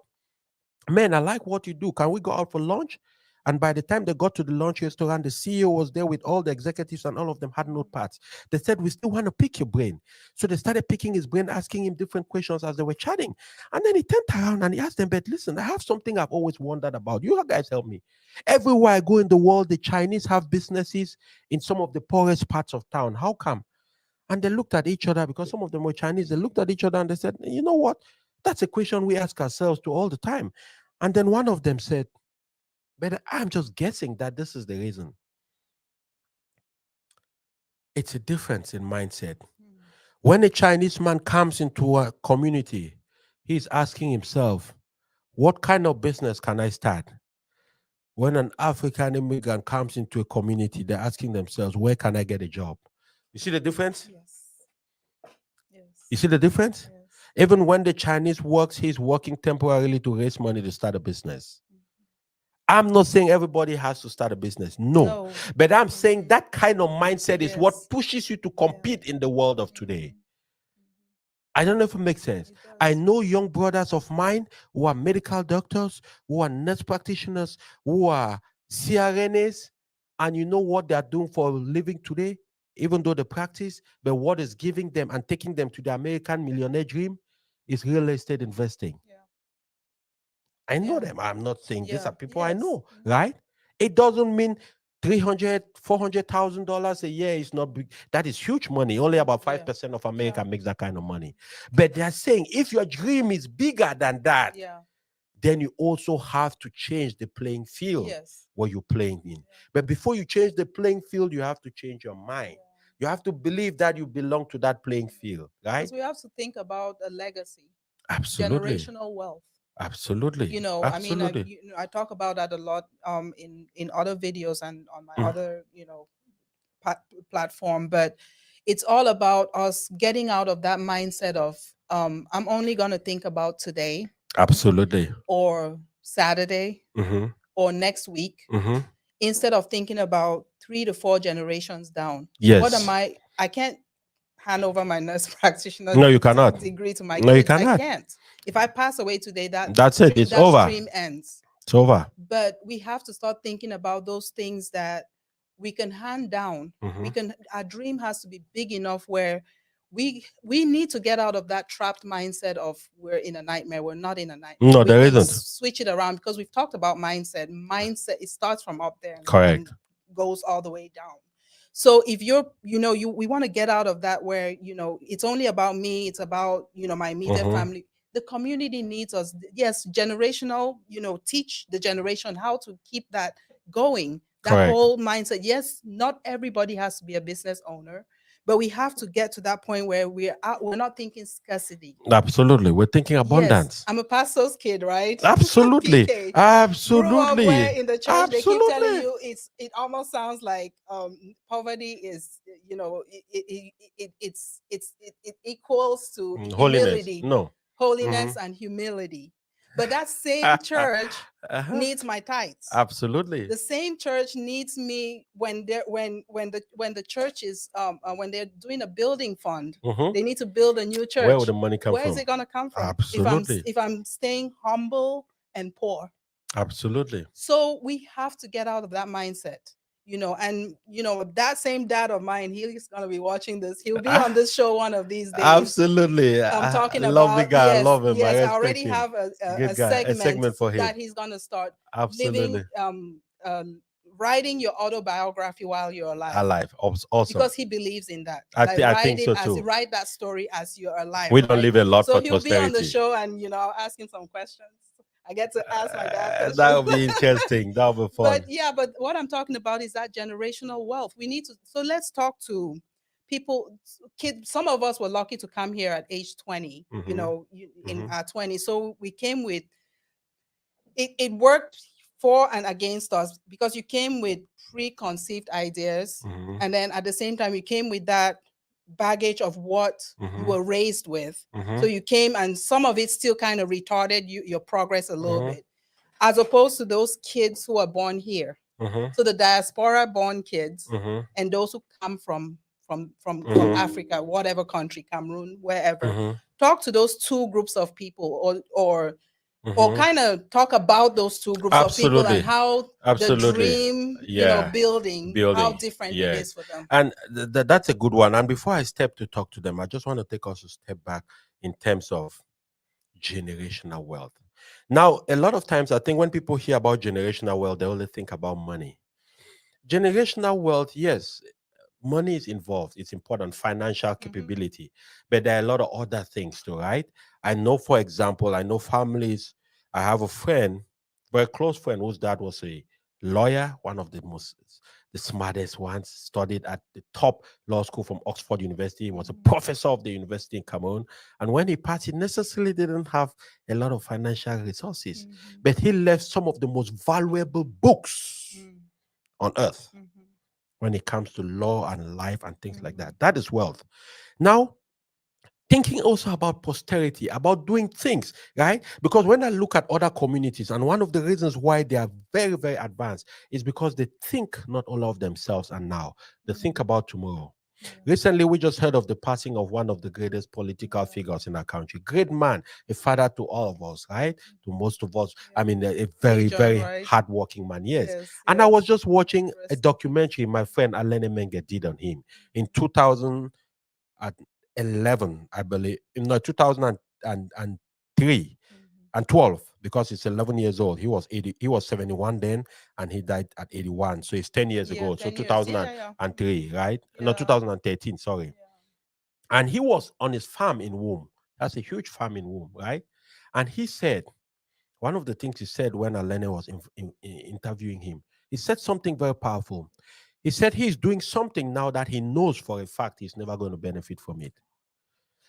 Man, I like what you do. Can we go out for lunch?" And by the time they got to the lunch restaurant, the CEO was there with all the executives, and all of them had notepads. They said, "We still want to pick your brain." So they started picking his brain, asking him different questions as they were chatting. And then he turned around and he asked them, "But listen, I have something I've always wondered about. You guys help me. Everywhere I go in the world, the Chinese have businesses in some of the poorest parts of town. How come?" And they looked at each other because some of them were Chinese. They looked at each other and they said, "You know what? That's a question we ask ourselves to all the time." And then one of them said, "But I'm just guessing that this is the reason." It's a difference in mindset. When a Chinese man comes into a community, he's asking himself, what kind of business can I start? When an African immigrant comes into a community, they're asking themselves, where can I get a job? You see the difference? Yes. You Yes. see the difference? Yes. Even when the Chinese works, he's working temporarily to raise money to start a business. I'm not saying everybody has to start a business. No. No. But I'm saying that kind of mindset is Yes. what pushes you to compete in the world of today. I don't know if it makes sense. It I does. know young brothers of mine who are medical doctors, who are nurse practitioners, who are CRNAs, and you know what they are doing for a living today, even though they practice, but what is giving them and taking them to the American millionaire dream is real estate investing. Yeah. I know Yeah. them. I'm not saying these Yeah. are people I Yes. know, right? It doesn't mean 300, $400,000 a year is not big. That is huge money. Only about Yeah. 5% of Yeah. America makes that kind of money. But they're saying if your dream is bigger than that, Yeah. then you also have to change the playing field Yes. where you're playing in. But before you change the playing field, you have to change your mind. You have to believe that you belong to that playing field, right? Because we have to think about a legacy, Absolutely. generational wealth. Absolutely. I mean, Absolutely. I talk about that a lot in other videos and on my Mm. other platform, but it's all about us getting out of that mindset of I'm only going to think about today Absolutely. or Saturday Mm-hmm. or next week, Mm-hmm. instead of thinking about 3 to 4 generations down. What am Yes. I can't hand over my nurse practitioner No, you cannot. degree to my No, you kids. I cannot. can't. If I pass away today, That's it. It's that over. stream ends. It's over. But we have to start thinking about those things that we can hand down. Mm-hmm. Our dream has to be big enough where we need to get out of that trapped mindset of we're in a nightmare. We're not in a nightmare. No, We there can isn't. switch it around because we've talked about mindset. It starts from up there and Correct. goes all the way down. So if we want to get out of that where it's only about me, it's about my immediate Mm-hmm. family. The community needs us. Yes, generational, teach the generation how to keep that going, That Correct. whole mindset. Yes, not everybody has to be a business owner, but we have to get to that point where we're not thinking scarcity. Absolutely. We're thinking Yes, abundance. I'm a pastor's kid, right? Absolutely. PK. Grew up where Absolutely. in the church they keep telling Absolutely. you it almost sounds like poverty is, it equals to Holiness. humility, No. Hmm. holiness and humility. But that same church Uh-huh. needs my tithes. Absolutely. The same church needs me when they're when the church is when they're doing a building fund. Hmm. They need to build a new Where would church. the money come Where is from? it going to come from Absolutely. if I'm staying humble and poor? Absolutely. So we have to get out of that mindset, and that same dad of mine, he's going to be watching this. He'll be on Ah, this show one of these days. absolutely. I'm talking Lovely about, guy. I yes, love him. I yes. I respect already him. have a Good guy. A segment segment for him. that he's going to start living, Absolutely. writing your autobiography while you're alive, Alive. Awesome. because he believes in that. I, Like, I think so too. write that story as you're alive, We don't right? leave a lot So for he'll be on the posterity. show, and I'll ask him some questions. I get to ask my dad That questions. would be interesting. That would be But fun. yeah, but what I'm talking about is that generational wealth. We need to, so let's talk to people, kids. Some of us were lucky to come here at age 20, Hmm. in Hmm. our 20s. So we came with, it worked for and against us, because you came with preconceived ideas. Hmm. And then at the same time, you came with that baggage of what you Hmm. were raised with. Hmm. So you came, and some of it still kind of retarded your progress a little Hmm. bit, as opposed to those kids who are born here. Hmm. So the diaspora born kids, Hmm. and those who come from Hmm. Africa, whatever country, Cameroon, wherever. Hmm. Talk to those two groups of people, or Hmm. kind of talk about those two groups of people, and Absolutely. how the Absolutely. dream, Yeah. building, how Building. different it Yes. is for them. And that's a good one. And before I step to talk to them, I just want to take us a step back in terms of generational wealth. Now, a lot of times, I think when people hear about generational wealth, they only think about money. Generational wealth, yes, money is involved. It's important, financial Mhm. capability, but there are a lot of other things too, right? I know, for example, I know families. I have a friend, very close friend, whose dad was a lawyer, one of the smartest ones, studied at the top law school from Oxford University, was a Mhm. professor of the university in Cameroon. And when he passed, he necessarily didn't have a lot of financial resources, Mhm. but he left some of the most valuable books Mhm. on earth Mhm. when it comes to law and life and things like Mhm. that. That is wealth. Now, thinking also about posterity, about doing things, right? Because when I look at other communities, and one of the reasons why they are very, very advanced is because they think not all of themselves and now, they think Mhm. about tomorrow. Yeah. Recently, we just heard of the passing of one of the greatest political Yeah. figures in our country. Great man, a father to all of us, right? To most of us. I Yeah. mean, a very, Agent, very right? hardworking man, yes. Yes. And I was Yes. just watching a Rest in peace. documentary my friend Alene Menge did on him in 2011, I believe, no, 2003 Mhm. and 12, because it's 11 years old. He was 71 then, and he died at 81. So it's 10 years Yeah. ago. So 10 years. Yeah. Yeah. Yeah. Mhm. 2003, right? No, Yeah. 2013, sorry. Yeah. And he was on his farm in Womb. That's a huge farm in Womb, right? And he said, one of the things he said when Alene was interviewing him, he said something very powerful. He said he's doing something now that he knows for a fact he's never going to benefit from it,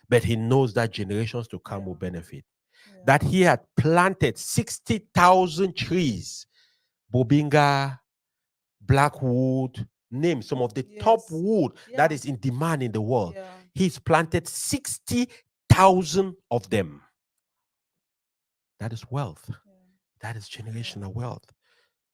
but he knows that generations to come Yeah. will benefit. Yeah. That he had planted 60,000 trees, Bobinga, Blackwood, name some of the top Yes. wood that Yeah. is in demand in the world. Yeah. He's planted 60,000 of them. That is wealth. Yeah. That is Yeah. generational wealth.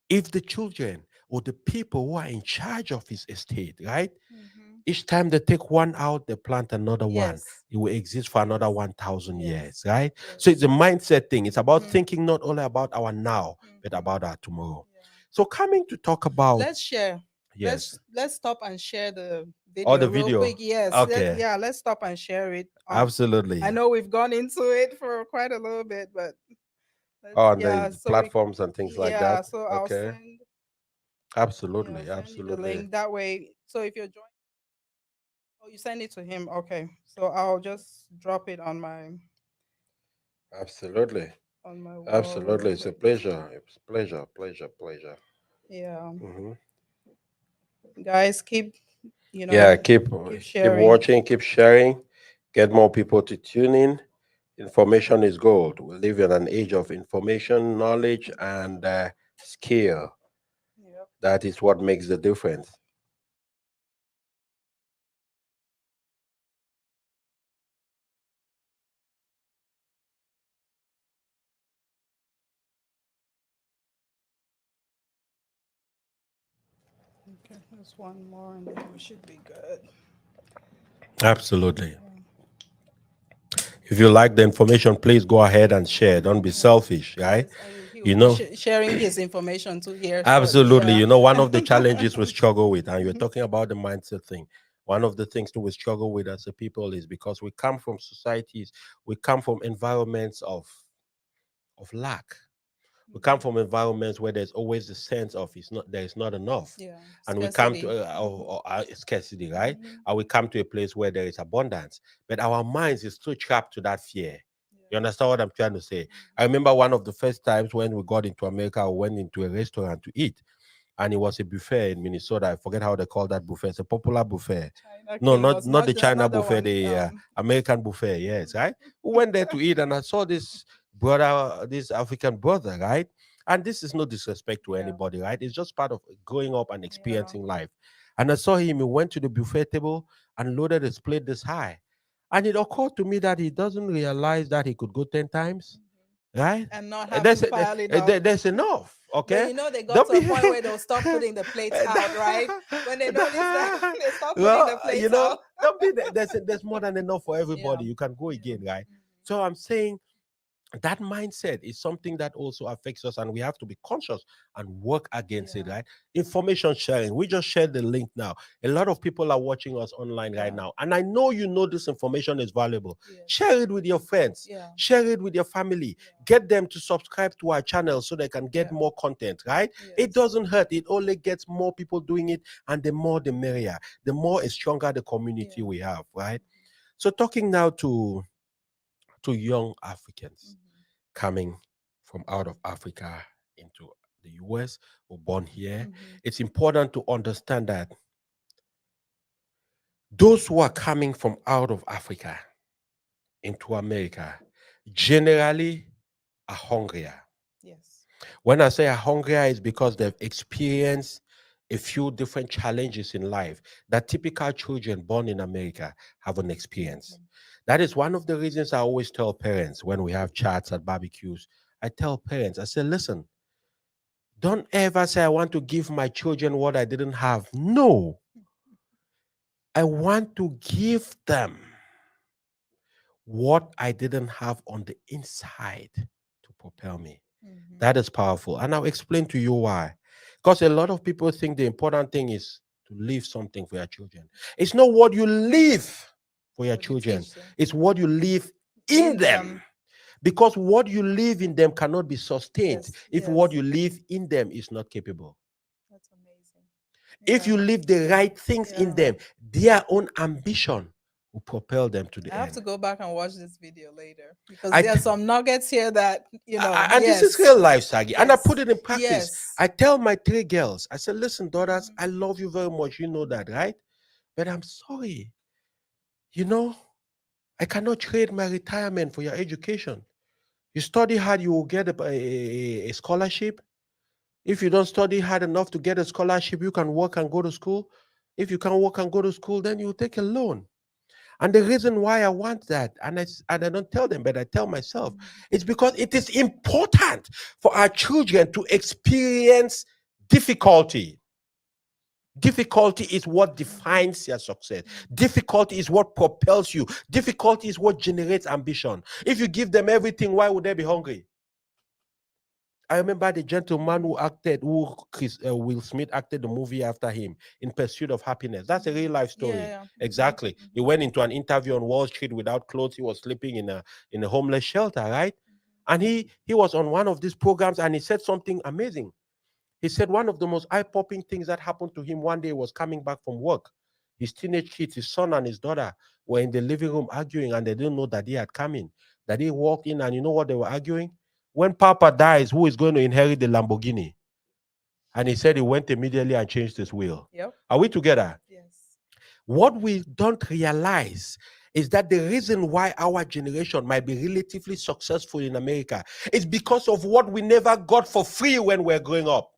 If the children or the people who are in charge of his estate, right? Mhm. Each time they take one out, they plant another one. Yes. It will exist for Yes. another 1,000 Yes. years, right? So Yes. it's a mindset thing. It's about Mhm. thinking not only about our now, but Mhm. about our tomorrow. Yeah. So coming to talk about, Let's share. yes, Let's stop and share the or video the real video. quick. Yes. Okay, Yeah, let's stop and share it. absolutely. I know we've gone into it for quite a little bit, but On yeah, the so platforms and things like yeah, that. so Okay, I'll absolutely, send you the absolutely. link that way. So if you're joining, oh, you send it to him. Okay. So I'll just drop it Absolutely. on my wall Absolutely. real It's a quick. pleasure. It's pleasure, pleasure, pleasure. Yeah. Hmm. Guys, keep, you know, Yeah, keep keep sharing. watching, keep sharing, get more people to tune in. Information is gold. We live in an age of information, knowledge, and skill. Yep. That is what makes the difference. Okay, there's one more, and then we should be good. Absolutely. If you like the information, please go ahead and share. Don't be selfish, right? Yes, he will You be know, sharing his information too here shortly. absolutely. Yeah. You know, one of the challenges we struggle with, and you're talking about the mindset thing. One of the things that we struggle with as a people is because we come from societies, we come from environments of lack. We come Mhm. from environments where there's always the sense of it's not there is not enough, Yeah, and we come to scarcity. scarcity, right? Mhm. And we come to a place where there is abundance, but our minds is still trapped to that fear. You Yeah. understand what I'm trying to say? I Mhm. remember one of the first times when we got into America, we went into a restaurant to eat, and it was a buffet in Minnesota. I forget how they call that buffet. It's a popular buffet. China No, King not was not not the the China another buffet, one. the American buffet. Yes, right. We went there to eat, and I saw this brother, this African brother, right? And this is no disrespect to Yeah. anybody, right? It's just part of growing up and Yeah. experiencing life. And I saw him. He went to the buffet table and loaded his plate this high, and it occurred to me that he doesn't realize that he could go 10 times, right? And not And having There's piled it up. there's enough. But Okay, you know, they got don't to a be. point where they'll stop putting the plates out, right? When they notice that, they stop putting Well, the plates out. don't be. There's more than enough for Yeah. everybody. You can go Yeah. again, right? Mhm. So I'm saying that mindset is something that also affects us, and we have to be conscious and work against it, Yeah. right? Information sharing, we just shared the link now. A lot of people are watching us online right Yeah. now, and I know you know this information is valuable. Yes. Share it with your friends, Yeah. share it with your family, Yeah. get them to subscribe to our channel so they can get Yeah. more content, right? It Yes. doesn't hurt, it only gets more people doing it, and the more the merrier, the more is stronger the community Yeah. we have, right? So talking now to young Africans Mhm. coming from out of Africa into the US or born here, Mhm. it's important to understand that those who are coming from out of Africa into America generally are hungrier. Yes. When I say are hungrier, it's because they've experienced a few different challenges in life that typical children born in America haven't experienced. Mhm. That is one of the reasons I always tell parents when we have chats at barbecues. I tell parents, I say, listen, don't ever say, I want to give my children what I didn't have. No, I want to give them what I didn't have on the inside to propel me. Mhm. That is powerful. And I'll explain to you why. Because a lot of people think the important thing is to leave something for your children. It's not what you leave for your What you children, teach them it's what you leave in in them. them. Because what you leave in them cannot be sustained Yes. if what Yes. you leave in them is not capable. That's amazing. If Yeah. you leave the right things in Yeah. them, their own ambition will propel them to the I have to end. go back and watch this video later because I, there are t- some nuggets here that, and this is yes, real life, Saaghee, and I put yes, it in practice. yes. I tell my three girls, I said, listen, daughters, I Mhm. love you very much. You know that, right? But I'm sorry, you know, I cannot trade my retirement for your education. You study hard, you will get a scholarship. If you don't study hard enough to get a scholarship, you can work and go to school. If you can't work and go to school, then you take a loan. And the reason why I want that, and I don't tell them, but I tell myself, Mhm. it's because it is important for our children to experience difficulty. Difficulty is what Mhm. defines your success. Mhm. Difficulty is what propels you. Difficulty is what generates ambition. If you give them everything, why would they be hungry? I remember the gentleman Mhm. who acted, who Will Smith acted the movie after him, In Pursuit of Happiness. That's a real Mhm. life Yeah, story. yeah. Mhm. Exactly. He Mhm. went into an interview on Wall Street without clothes. He was sleeping in a homeless shelter, right? And he was on one of these programs, and he said something amazing. He said one of the most eye-popping things that happened to him one day was coming back from work. His teenage kids, his son and his daughter, were in the living room arguing, and they didn't know that he had come in. That he walked in, and you know what they were arguing? When Papa dies, who is going to inherit the Lamborghini? And he said he went immediately and changed his will. Yep. Are we together? Yes. What we don't realize is that the reason why our generation might be relatively successful in America is because of what we never got for free when we're growing up.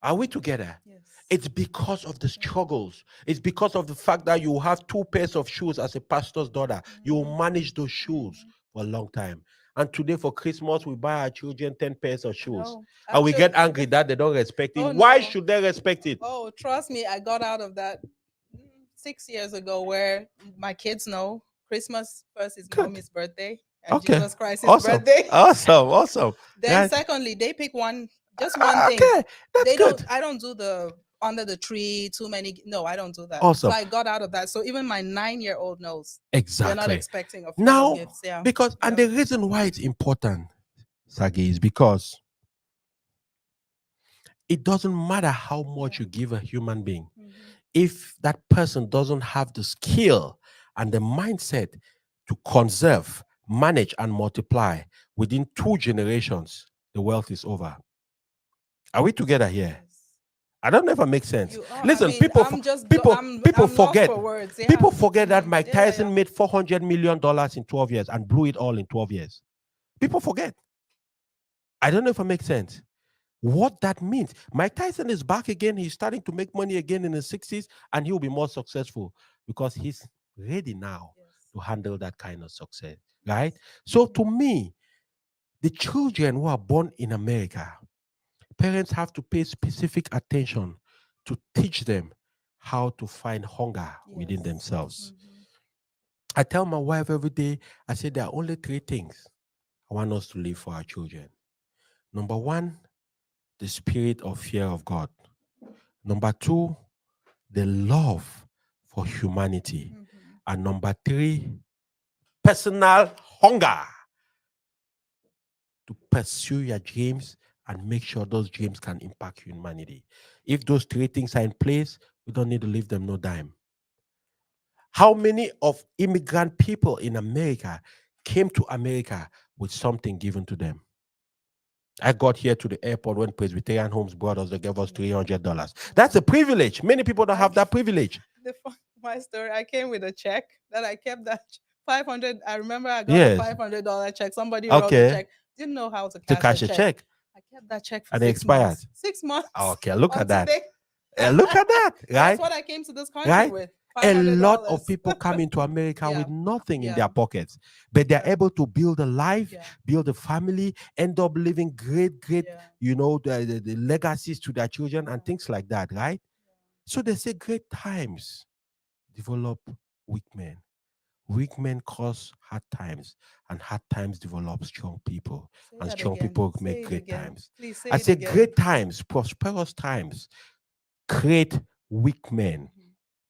Are we together? Yes. It's because of the struggles. It's because of the fact that you have 2 pairs of shoes as a pastor's daughter. You will manage those shoes for a long time. And today for Christmas, we buy our children 10 pairs of shoes. No, And we get actually, angry that they don't respect it. oh Why no. should they respect it? Oh, trust me, I got out of that 6 years ago where my kids know Christmas first is Good. mommy's birthday and Okay. Jesus Christ's Awesome. birthday. Awesome. Then Right. secondly, they pick just one thing. Okay. That's They good. I don't do the under the tree, too many. No, I don't do that. Awesome. So I got out of that. So even my 9-year-old knows Exactly. they're not expecting a flood Now, of gifts. Yeah. because, and the reason why it's important, Saaghee, is because it doesn't matter how much you give a human being. If that person doesn't have the skill and the mindset to conserve, manage, and multiply within 2 generations, the wealth is over. Are we together here? I don't know if it makes sense. Listen, people forget. People forget that Mike Tyson made $400 million in 12 years and blew it all in 12 years. People forget. I don't know if it makes sense. What that means, Mike Tyson is back again. He's starting to make money again in his 60s, and he'll be more successful because he's ready now to handle that kind of success, right? So to me, the children who are born in America, parents have to pay specific attention to teach them how to find hunger within themselves. I tell my wife every day, I say there are only 3 things I want us to live for our children. Number 1, the spirit of fear of God. Number 2, the love for humanity. And number 3, personal hunger to pursue your dreams and make sure those dreams can impact humanity. If those 3 things are in place, we don't need to leave them no dime. How many of immigrant people in America came to America with something given to them? I got here to the airport when Presbyterian Homes brought us. They gave us $300. That's a privilege. Many people don't have that privilege. My story, I came with a check that I kept that 500. I remember I got a $500 check. Somebody wrote a check. Didn't know how to cash a check. I kept that check for 6 months. 6 months. Okay, look at that. Look at that, right? That's what I came to this country with. A lot of people come into America with nothing in their pockets, but they're able to build a life, build a family, end up living great, the legacies to their children and things like that, right? So they say great times develop weak men. Weak men cause hard times, and hard times develop strong people, and strong people make great times. I say great times, prosperous times create weak men.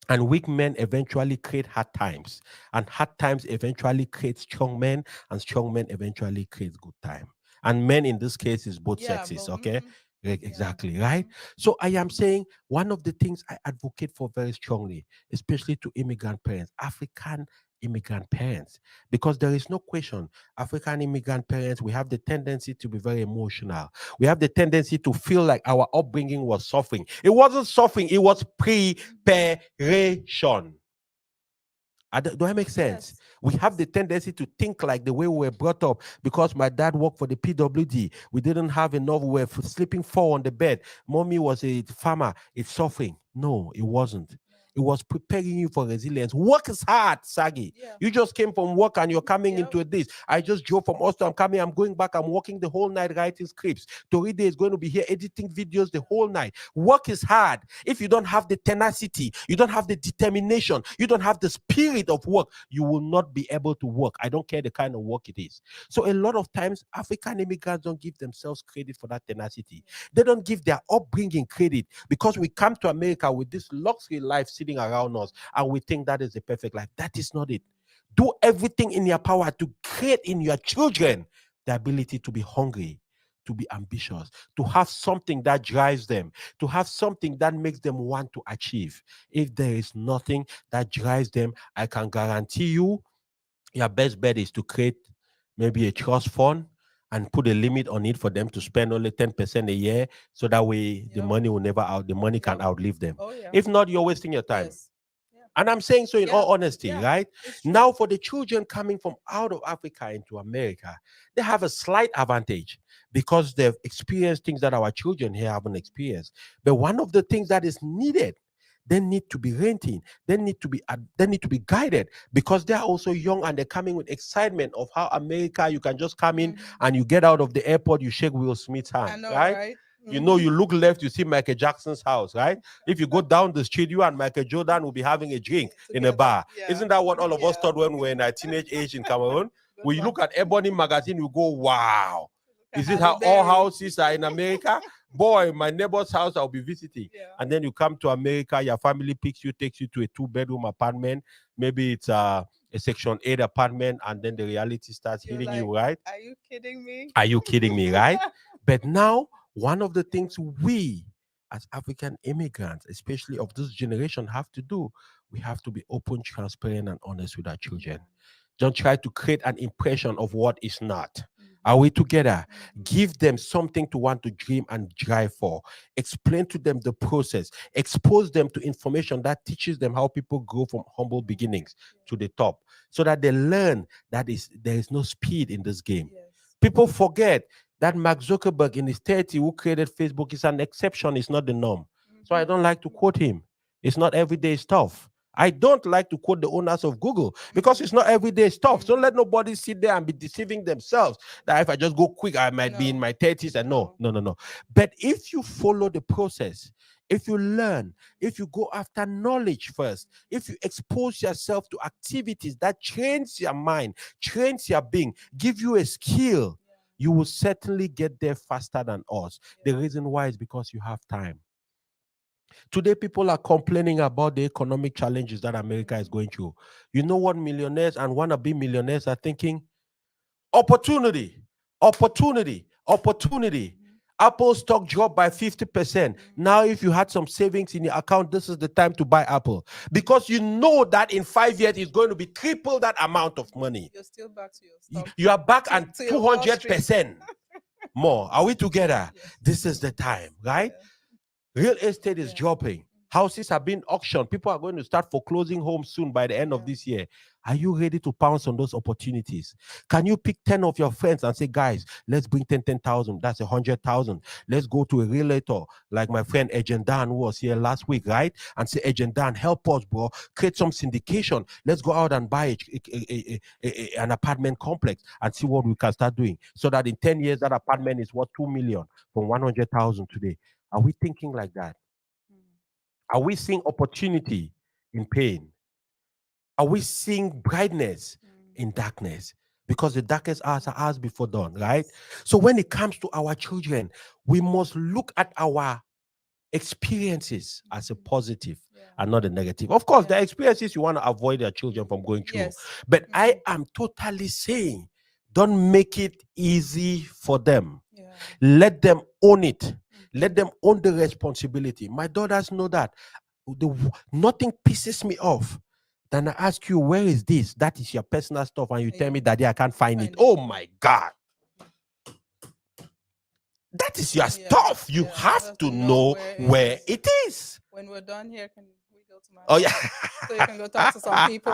And weak men eventually create hard times. And hard times eventually create strong men. And strong men eventually create good time. And men in this case is both sexes, okay? Exactly, right? So I am saying one of the things I advocate for very strongly, especially to immigrant parents, African immigrant parents, because there is no question, African immigrant parents, we have the tendency to be very emotional. We have the tendency to feel like our upbringing was suffering. It wasn't suffering, it was preparation. Do I make sense? Yes. We have the tendency to think like the way we were brought up. Because my dad worked for the PWD, we didn't have enough, we were sleeping 4 on the bed. Mommy was a farmer, it's suffering. No, it wasn't. It was preparing you for resilience. Work is hard, Saaghee. You just came from work and you're coming into this. I just drove from Austin. I'm going back. I'm working the whole night writing scripts. Toride is going to be here editing videos the whole night. Work is hard. If you don't have the tenacity, you don't have the determination, you don't have the spirit of work, you will not be able to work. I don't care the kind of work it is. So a lot of times, African immigrants don't give themselves credit for that tenacity. They don't give their upbringing credit because we come to America with this luxury life sitting around us and we think that is the perfect life. That is not it. Do everything in your power to create in your children the ability to be hungry, to be ambitious, to have something that drives them, to have something that makes them want to achieve. If there is nothing that drives them, I can guarantee you your best bet is to create maybe a trust fund and put a limit on it for them to spend only 10% a year, so that way the Yep. money will never out, the money can Yep. outlive them. Oh yeah. If not, you're wasting your time. Yes. Yeah. And I'm saying so in Yeah. all honesty, Yeah. right? It's true. Now, for the children coming from out of Africa into America, they have a slight advantage because they've experienced things that our children here haven't experienced. But one of the things that is needed, they need to be renting, they need to be guided, because they are also young and they're coming with excitement of how America, you can just come in Mhm. and you get out of the airport, you shake Will Smith's I hand, know, right? right? You know, you Mhm. look left, you see Michael Jackson's house, right? If you go down the street, you and Michael Jordan will be having a drink in a Together. bar. Yeah. Isn't that what all of us Yeah. thought when we were in our teenage age in Cameroon? Good When you luck. look at Ebony magazine, you go, wow. Look at Is it Halle how all Berry. houses are in America? Boy, my neighbor's house I'll be visiting. Yeah. And then you come to America, your family picks you, takes you to a 2-bedroom apartment. Maybe it's a Section 8 apartment, and then the reality starts You're hitting like, you, right? are you kidding me? Are you kidding me, right? But now, one of the things we as African immigrants, especially of this generation, have to do, we have to be open, transparent, and honest with our children. Don't try to create an impression of what is not. Are we together? Give them something to want to dream and drive for. Explain to them the process. Expose them to information that teaches them how people grow from humble beginnings to the top, so that they learn that there is no speed in this game. Yes. People forget that Mark Zuckerberg in his 30, who created Facebook, is an exception, it's not the norm. So I don't like to quote him. It's not everyday stuff. I don't like to quote the owners of Google because it's not everyday stuff. So let nobody sit there and be deceiving themselves that if I just go quick, I might be in my 30s. And no. But if you follow the process, if you learn, if you go after knowledge first, if you expose yourself to activities that trains your mind, trains your being, give you a skill, you will certainly get there faster than us. The reason why is because you have time. Today, people are complaining about the economic challenges that America is going through. You know what millionaires and wannabe millionaires are thinking? Opportunity, opportunity, opportunity. Apple stock dropped by 50%. Now, if you had some savings in your account, this is the time to buy Apple, because you know that in 5 years it's going to be triple that amount of money. You're still back to your stock. You are back and To your Wall Street. 200% more. Are we together? Yes. This is the time, right? Real estate is dropping. Houses are being auctioned. People are going to start foreclosing homes soon by the end of this year. Are you ready to pounce on those opportunities? Can you pick 10 of your friends and say, guys, let's bring 10,000. That's 100,000. Let's go to a realtor like my friend Agent Dan, who was here last week, right? And say, Agent Dan, help us, bro. Create some syndication. Let's go out and buy an apartment complex and see what we can start doing, so that in 10 years, that apartment is worth 2 million from 100,000 today. Are we thinking like that? Are we seeing opportunity in pain? Are we seeing brightness in darkness? Because the darkest hours are hours before dawn, right? So when it comes to our children, we must look at our experiences as a positive and not a negative. Of course, the experiences you want to avoid your children from going through. But I am totally saying, don't make it easy for them. Let them own it. Let them own the responsibility. My daughters know that. Nothing pisses me off than I ask you, where is this? That is your personal stuff. And you tell me, Daddy, I can't find it. Oh my God. That is your stuff. You have to know where it is. When we're done here, can we go to my Oh, yeah. so you can go talk to some people?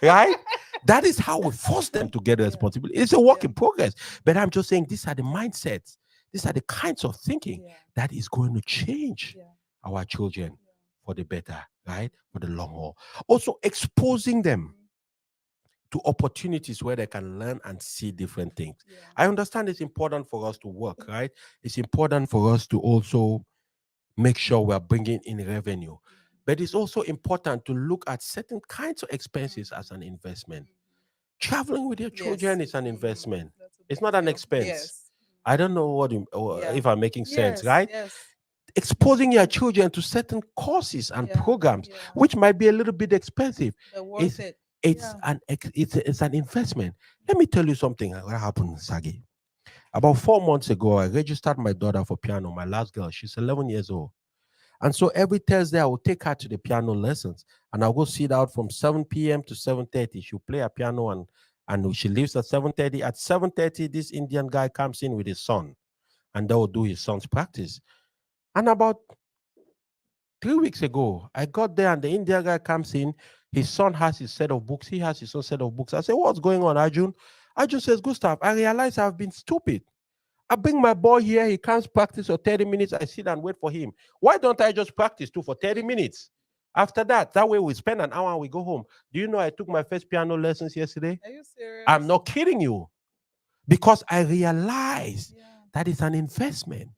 Right? That is how we force them to get the responsibility. It's a work in progress. But I'm just saying, these are the mindsets. These are the kinds of thinking that is going to change our children for the better, right? For the long haul. Also, exposing them to opportunities where they can learn and see different things. I understand it's important for us to work, right? It's important for us to also make sure we're bringing in revenue. But it's also important to look at certain kinds of expenses as an investment. Traveling with your children is an investment. It's not an expense. I don't know if I'm making sense, right? Exposing your children to certain courses and programs, which might be a little bit expensive, it's an investment. Let me tell you something what happened, Saaghee. About 4 months ago, I registered my daughter for piano, my last girl. She's 11 years old. And so every Thursday, I will take her to the piano lessons, and I'll go sit out from 7 p.m. to 7:30. She'll play a piano, and and she leaves at 7:30. At 7:30, this Indian guy comes in with his son, and they will do his son's practice. And about 3 weeks ago, I got there and the Indian guy comes in. His son has his set of books. He has his own set of books. I say, what's going on, Arjun? Arjun says, Gustav, I realize I've been stupid. I bring my boy here. He comes practice for 30 minutes. I sit and wait for him. Why don't I just practice too for 30 minutes? After that way we spend an hour and we go home. Do you know I took my first piano lessons yesterday? Are you serious? I'm not kidding you. Because I realized that it's an investment.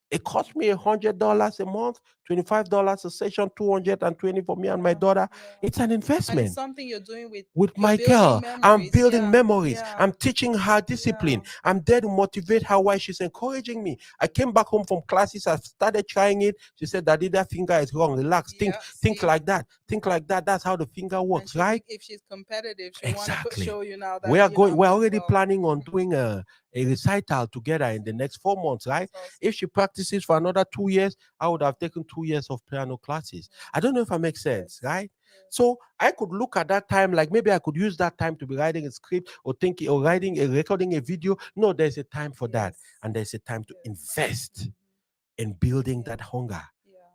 It cost me $100 a month, $25 a session, 220 for me and my daughter. It's an investment. And it's something you're doing with you're my building girl. I'm memories. building memories. Yeah. I'm teaching her discipline. I'm there to motivate her while she's encouraging me. I came back home from classes. I started trying it. She said, Daddy, that finger is wrong. Relax. Think like that. Think like that. That's how the finger works, right? If she's competitive, she Exactly. want to show you now that we're already planning on doing a recital together in the next 4 months, right? Awesome. If she practices for another 2 years, I would have taken 2 years of piano classes. I don't know if I make sense, right? So I could look at that time like maybe I could use that time to be writing a script or thinking or recording a video. No, there's a time for that, and there's a time to invest in building that hunger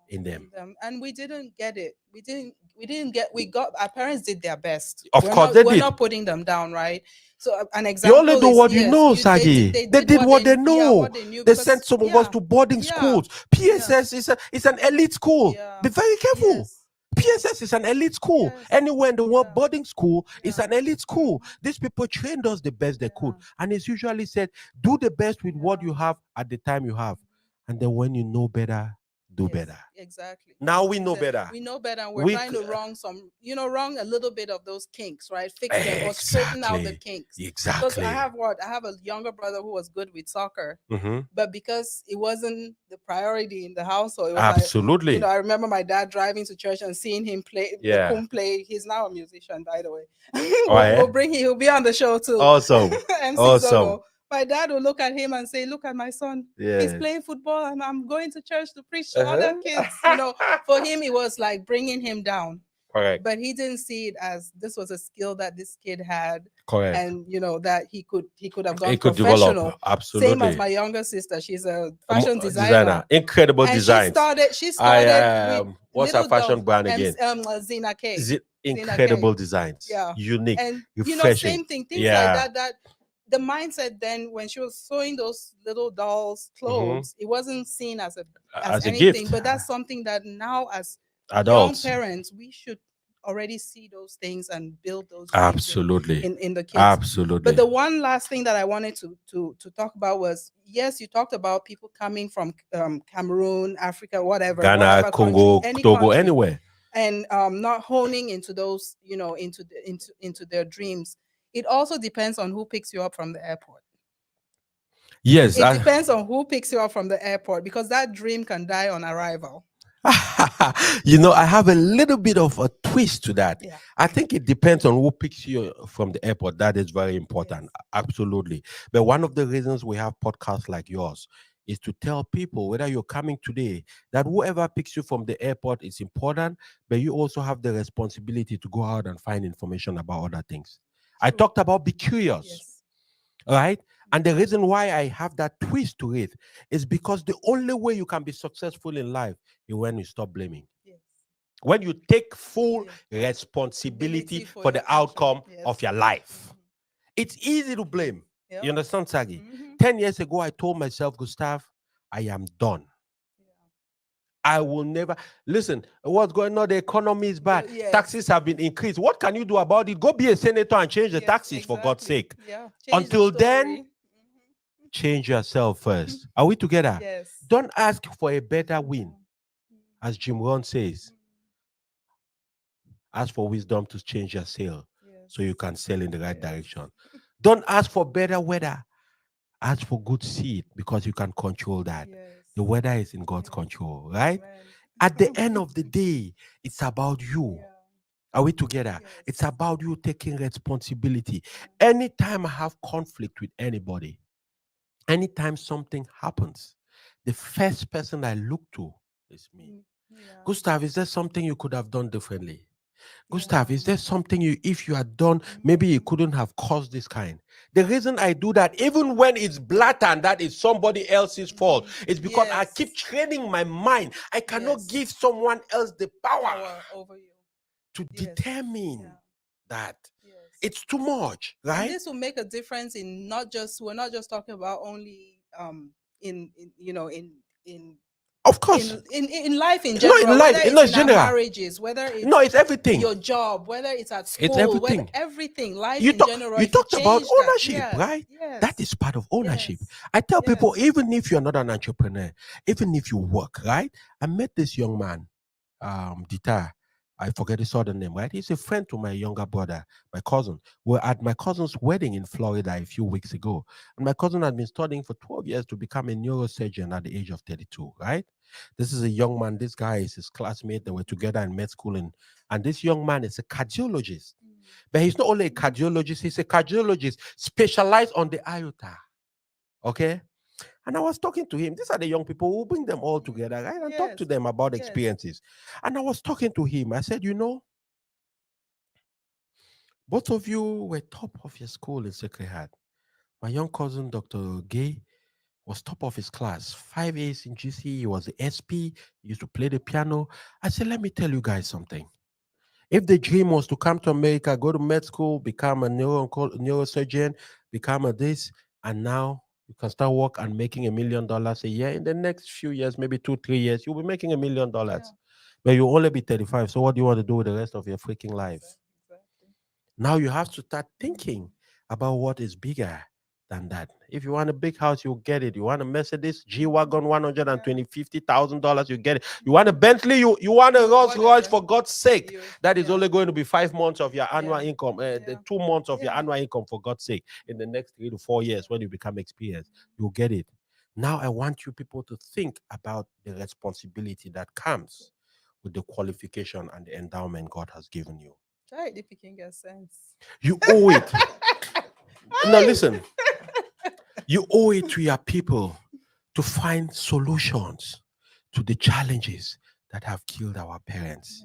in them. And we didn't get it. We got our parents did their best. Of course they did. We're not putting them down, right? So an You example only do is, what you know, Saaghee. They did what they know. Yeah, what they knew. They sent some of us to boarding schools. PSS is an elite school. Be very careful. PSS is an elite school. Anywhere in the world, boarding school is an elite school. These people trained us the best they could. And it's usually said, do the best with what you have at the time you have. And then when you know better, do better. Exactly. Now we know better. We know better, and we're trying to wrong a little bit of those kinks, right? Fix them or straighten out the kinks. Exactly. Because I have a younger brother who was good with soccer, but because it wasn't the priority in the household, it was absolutely. I remember my dad driving to church and seeing him play. Play. He's now a musician, by the way. We'll bring him. He'll be on the show too. Awesome. Awesome. My dad would look at him and say, look at my son. He's playing football and I'm going to church to preach to other kids. For him, it was like bringing him down. Correct. But he didn't see it as this was a skill that this kid had. Correct. And, that he could have gone he could professional. Develop. Absolutely. Same as my younger sister. She's a fashion designer. Incredible design. She started with what's her fashion brand again? Zina K. Incredible designs. Yeah. Unique. And, refreshing. Same thing. Things like that the mindset then when she was sewing those little dolls' clothes, it wasn't seen as anything, gift. But that's something that now as adults, young parents, we should already see those things and build those absolutely in the kids. Absolutely. But the one last thing that I wanted to talk about was, yes, you talked about people coming from Cameroon, Africa, whatever, Ghana, Congo, Togo, anywhere, and not honing into those, into their dreams. It also depends on who picks you up from the airport. Yes. It depends on who picks you up from the airport, because that dream can die on arrival. I have a little bit of a twist to that. Yeah. I think it depends on who picks you from the airport. That is very important. Yes. Absolutely. But one of the reasons we have podcasts like yours is to tell people, whether you're coming today, that whoever picks you from the airport is important, but you also have the responsibility to go out and find information about other things. I talked about be curious, right? And the reason why I have that twist to it is because the only way you can be successful in life is when you stop blaming. Yes. When you take full responsibility for the outcome of your life. It's easy to blame. Yep. You understand, Saaghee? 10 years ago, I told myself, Gustav, I am done. I will never listen. What's going on? The economy is bad. Yes. Taxes have been increased. What can you do about it? Go be a senator and change the taxes, for God's sake. Yeah. Until then, change yourself first. Are we together? Yes. Don't ask for a better win, as Jim Rohn says. Ask for wisdom to change your sail so you can sail in the right direction. Don't ask for better weather. Ask for good seed, because you can control that. Yes. The weather is in God's control, right? Amen. At the end of the day, it's about you. Yeah. Are we together? Yes. It's about you taking responsibility. Anytime I have conflict with anybody, anytime something happens, the first person I look to is me. Yeah. Gustav, is there something you could have done differently? Gustav, is there something you, if you had done, Mhm. maybe you couldn't have caused this kind? The reason I do that, even when it's blatant that is somebody else's fault, is because I keep Yes. training my mind. I cannot give Yes. someone else the power Power over you. to Yes. determine Yeah. that. Yes. It's too much, And right? this will make a difference in not just we're not just talking about only in you know Of course. in life in No, in general, whether life, no, it's it's in our general. marriages, whether No, it's it's everything. your job, whether it's at It's school, whether everything. everything, life You in talk general, you if you talked about change that, ownership, yes, right? That yes, is part of ownership. yes, I tell people, yes. even if you're not an entrepreneur, even if you work, right? I met this young man, Dita. I forget his other name, right? He's a friend to my younger brother, my cousin. We're at my cousin's wedding in Florida a few weeks ago. And my cousin had been studying for 12 years to become a neurosurgeon at the age of 32, right? This is a young man. This guy is his classmate. They were together in med school. And this young man is a cardiologist. Mm. But he's not only a cardiologist, he's a cardiologist specialized on the aorta. Okay? And I was talking to him. These are the young people who bring them all together, right? And talk to Yes, them about yes. experiences. And I was talking to him. I said, both of you were top of your school in Sacred Heart. My young cousin, Dr. Gay, was top of his class. 5 A's in GC. He was the SP. He used to play the piano. I said, let me tell you guys something. If the dream was to come to America, go to med school, become a neurosurgeon, become a this, and now you can start work and making $1 million a year in the next few years, maybe 2, 3 years, you'll be making $1 million. Yeah. But you'll only be 35. So what do you want to do with the rest of your freaking life? Exactly. Now you have to start Mhm. thinking about what is bigger than that. If you want a big house, you'll get it. You want a Mercedes G Mhm. Wagon, Yeah. $150,000, you get it. You want a Mhm. Bentley, you want a Rolls Royce, Whatever. for God's sake. That is Yeah. only going to be 5 months of your annual Yeah. income, the Yeah. 2 months of your Yeah. annual income, for God's sake. In the next 3 to 4 years, when you become experienced, you'll get it. Now I want you people to think about the responsibility that comes with the qualification and the endowment God has given you. Try it if you can get sense. You owe it. Now listen, you owe it to your people to find solutions to the challenges that have killed our parents.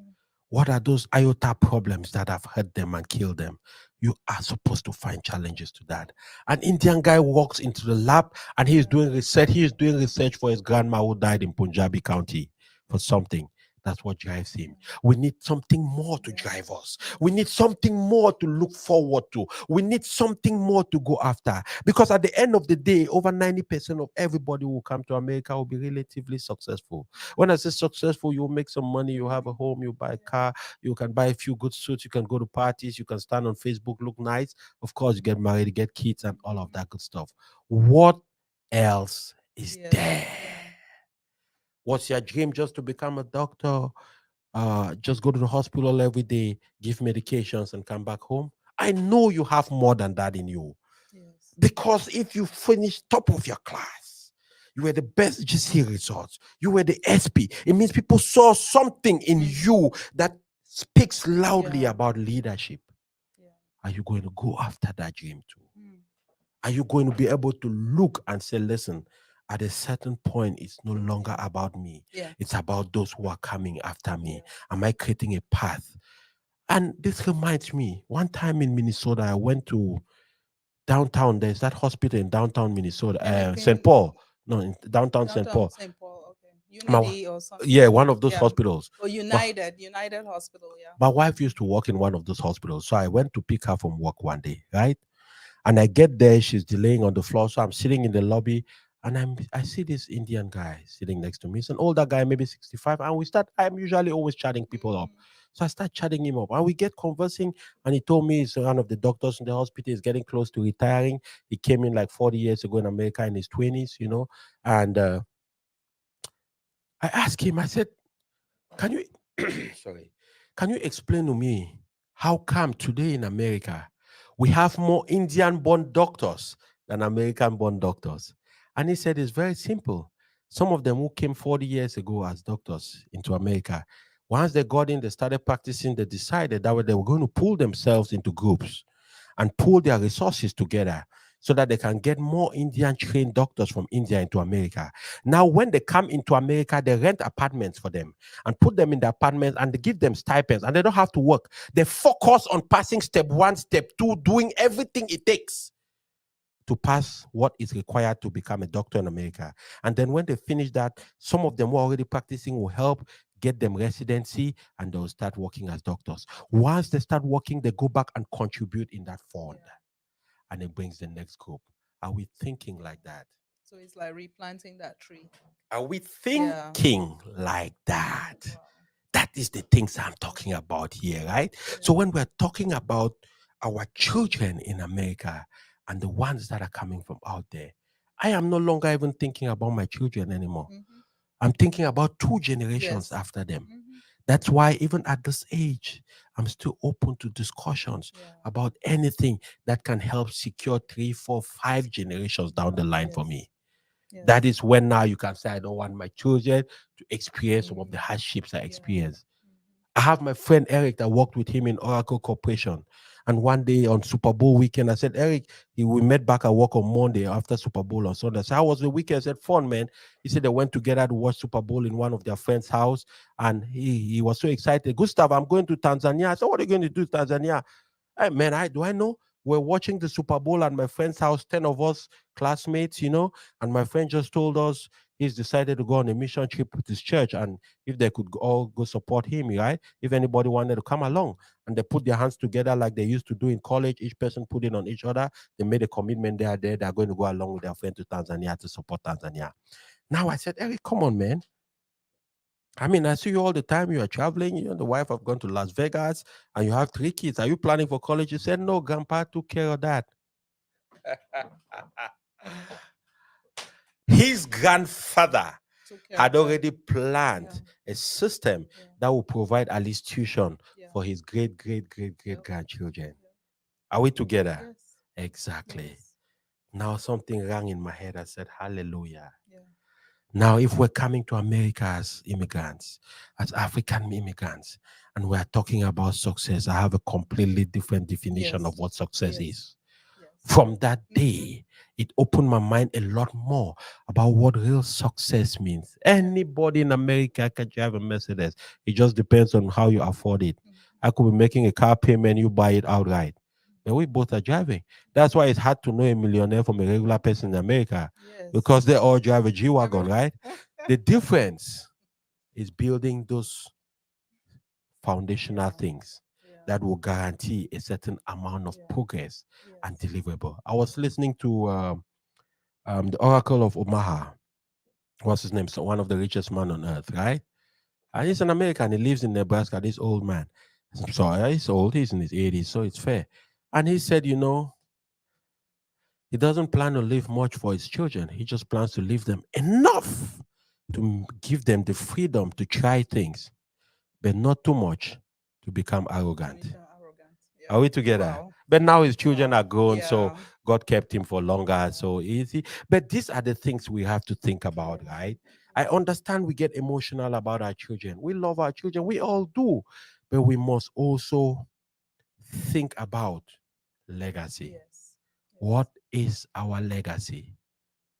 What are those iota problems that have hurt them and killed them? You are supposed to find challenges to that. An Indian guy walks into the lab and he is doing research. He is doing research for his grandma who died in Punjabi County for something. That's what drives him. We need something more to drive Yes. us. We Yes. need something more to look forward to. We need something more to go after. Because at the end of the day, over 90% of everybody who will come to America will be relatively successful. When I say successful, you'll make some money, you have a home, you buy a Yeah. car, you can buy a few good suits, you can go to parties, you can stand on Facebook, look nice. Of course, you get married, you get kids, and all of that good stuff. What else is Yes. there? Yeah. What's your dream? Just to become a doctor? Just go to the hospital every day, give medications, and come back home? I know you have more than that in you. Yes. Because if you finish top of your class, you were the best GC results, you were the SP, it means people saw something in you that speaks loudly Yeah. about leadership. Yeah. Are you going to go after that dream too? Mm. Are you going to be able to look and say, listen, at a certain point, it's no longer about me. Yeah. It's about those who are coming after me. Yeah. Am I creating a path? And this reminds me, one time in Minnesota, I went to downtown. There's that hospital in downtown Minnesota, St. Anything Paul. No, in downtown St. downtown Paul. St. Paul. Okay. My, Unity or something. yeah, one of those Yeah. hospitals. Or My, United Hospital. Yeah. my wife used to work in one of those hospitals. So I went to pick her from work one day, right? And I get there, she's delaying on the floor. So I'm sitting in the lobby and I see this Indian guy sitting next to me. It's an older guy, maybe 65. And I'm usually always chatting people up. So I start chatting him up and we get conversing. And he told me he's one of the doctors in the hospital, is getting close to retiring. He came in like 40 years ago in America in his 20s. And I asked him, I said, can you sorry, can you explain to me how come today in America we have more Indian born doctors than American born doctors? And he said it's very simple. Some of them who came 40 years ago as doctors into America, once they got in, they started practicing, they decided that they were going to pull themselves into groups and pull their resources together. so that they can get more Indian trained doctors from India into America. Now, when they come into America, they rent apartments for them and put them in the apartments and they give them stipends and they don't have to work. They focus on passing step one, step two, doing everything it takes to pass what is required to become a doctor in America. And then when they finish that, some of them who are already practicing will help get them residency and they'll start working as doctors. Once they start working, they go back and contribute in that fund and it brings the next group. Are we thinking like that? So it's like replanting that tree. Are we Yeah. thinking like that? Wow. That is the things I'm talking about here, right? So when we're talking about our children in America and the ones that are coming from out there, I am no longer even thinking about my children anymore. Mhm. I'm thinking about two generations Yes. after them. Mhm. That's why even at this age, I'm still open to discussions Yeah. about anything that can help secure 3, 4, 5 generations down the line for Yes. me. Yes. That is when now you can say, I don't want my children to experience some of the Mm. hardships I Yeah. experienced. Mhm. I have my friend Eric that worked with him in Oracle Corporation. And one day on Super Bowl weekend, I said, Eric, we met back at work on Monday after Super Bowl on Sunday. I said, how was the weekend? I said, fun, man. He said they went together to watch Super Bowl in one of their friends' house. And he was so excited. Gustav, I'm going to Tanzania. I said, what are you going to do in Tanzania? Hey, man, I know. We're watching the Super Bowl at my friend's house, 10 of us classmates, and my friend just told us he's decided to go on a mission trip with his church. And if they could all go support him, right? If anybody wanted to come along. And they put their hands together like they used to do in college, each person put it on each other. They made a commitment they are there. They're going to go along with their friend to Tanzania to support Tanzania. Now I said, Eric, come on, man. I mean, I see you all the time. You are traveling. You and the wife have gone to Las Vegas and you have 3 kids. Are you planning for college? You said, no, grandpa took care of that. His grandfather Took care had of that. already planned a system Yeah. that will provide at least tuition Yeah. for his great, great, great, great Yep. grandchildren. Yep. Are we together? Yes. Exactly. Yes. Now something rang in my head. I said, hallelujah. Yeah. Now, if we're coming to America as immigrants, as African immigrants, and we're talking about success, I have a completely different definition of Yes. what success Yes. is. Yes. From that Mhm. day, it opened my mind a lot more about what real success means. Anybody in America can drive a Mercedes. It just depends on how you afford it. Mhm. I could be making a car payment, you buy it outright. But we both are driving. That's why it's hard to know a millionaire from a regular person in America Yes. because they all drive a G Wagon, right? The difference is building those foundational Yeah. things Yeah. that will guarantee a certain amount of Yeah. progress and Yes. deliverable. I was listening to the Oracle of Omaha. What's his name? So one of the richest man on earth, right? And he's an American. He lives in Nebraska. This old man. So he's old. He's in his 80s, so it's fair. And he said, he doesn't plan to leave much for his children. He just plans to leave them enough to give them the freedom to try things, but not too much to become To arrogant. become arrogant. Yeah. Are we together? Wow. But now his children are Wow. grown, so Yeah. God kept him for longer, Yeah. so easy. But these are the things we have to think about, Yes. right? I understand we get emotional about our children. We love our children, we all do. But we must also think about legacy. Yes. Yes. What is our legacy?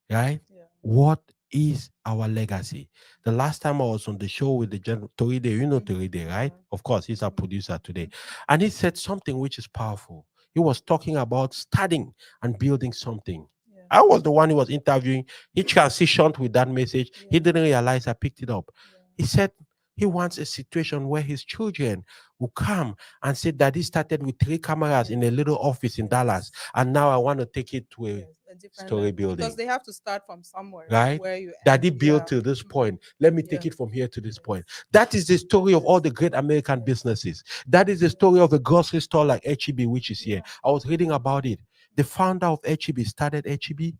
Right? Yeah. What is our legacy? The last time I was on the show with the General Toride, you know Mhm. Toride, right? Yeah. Of course, he's our Mhm. producer today. Mhm. And he said something which is powerful. He was talking about starting and building something. Yeah. I was the one who was interviewing. He transitioned with that message. He Yeah. didn't realize I picked it up. Yeah. He said he wants a situation where his children will come and say, Daddy started with 3 cameras in a Yes. little office in Dallas, Yes. and now I want to take it to a Yes. A different story level because building, they have to start from somewhere right? where you Daddy end. built Yeah. to this Mhm. point. Let me Yeah. take it from here to this point. Yes. That is the story of all Yes. the great American Yes. businesses. That is the story of a grocery store like HEB, which is here. Yeah. I was reading about it. The founder of HEB started HEB.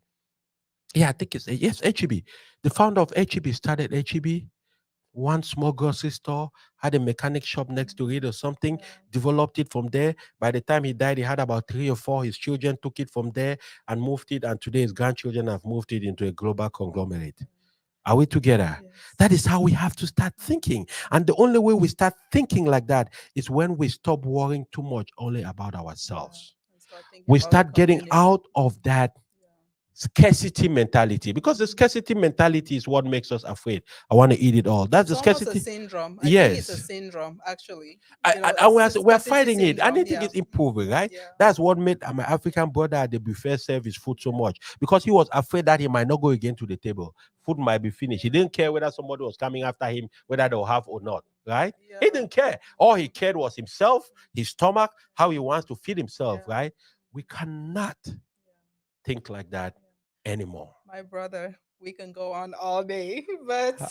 Yeah, I think it's yes, HEB. The founder of HEB started HEB, one small grocery store, had a mechanic shop next to it or something, Yeah. developed it from there. By the time he died, he had about 3 or 4. His children took it from there and moved it. And today his grandchildren have moved it into a global conglomerate. Are we together? Yes. That is how we have to start thinking. And the only way we start thinking like that is when we stop worrying too much only about Yeah. ourselves. start thinking We about the start getting community. out of that Yeah. scarcity mentality, because the Mhm. scarcity mentality is what makes us afraid. I want to eat it all. That's It's the almost a scarcity. syndrome. I think it's a Yes. syndrome, actually. A And we're scarcity fighting it. syndrome. Anything Yeah. is improving, right? Yeah. That's what made my African brother at the buffet serve his food so much, because he was afraid that he might not go again to the table. Food might be finished. He didn't care whether somebody was coming after him, whether they'll have or not, right? He Yeah. didn't care. All he cared was himself, his stomach, how he wants to feed himself, Yeah. right? We cannot Yeah. think like that anymore. My brother, we can go on all day, but Uh,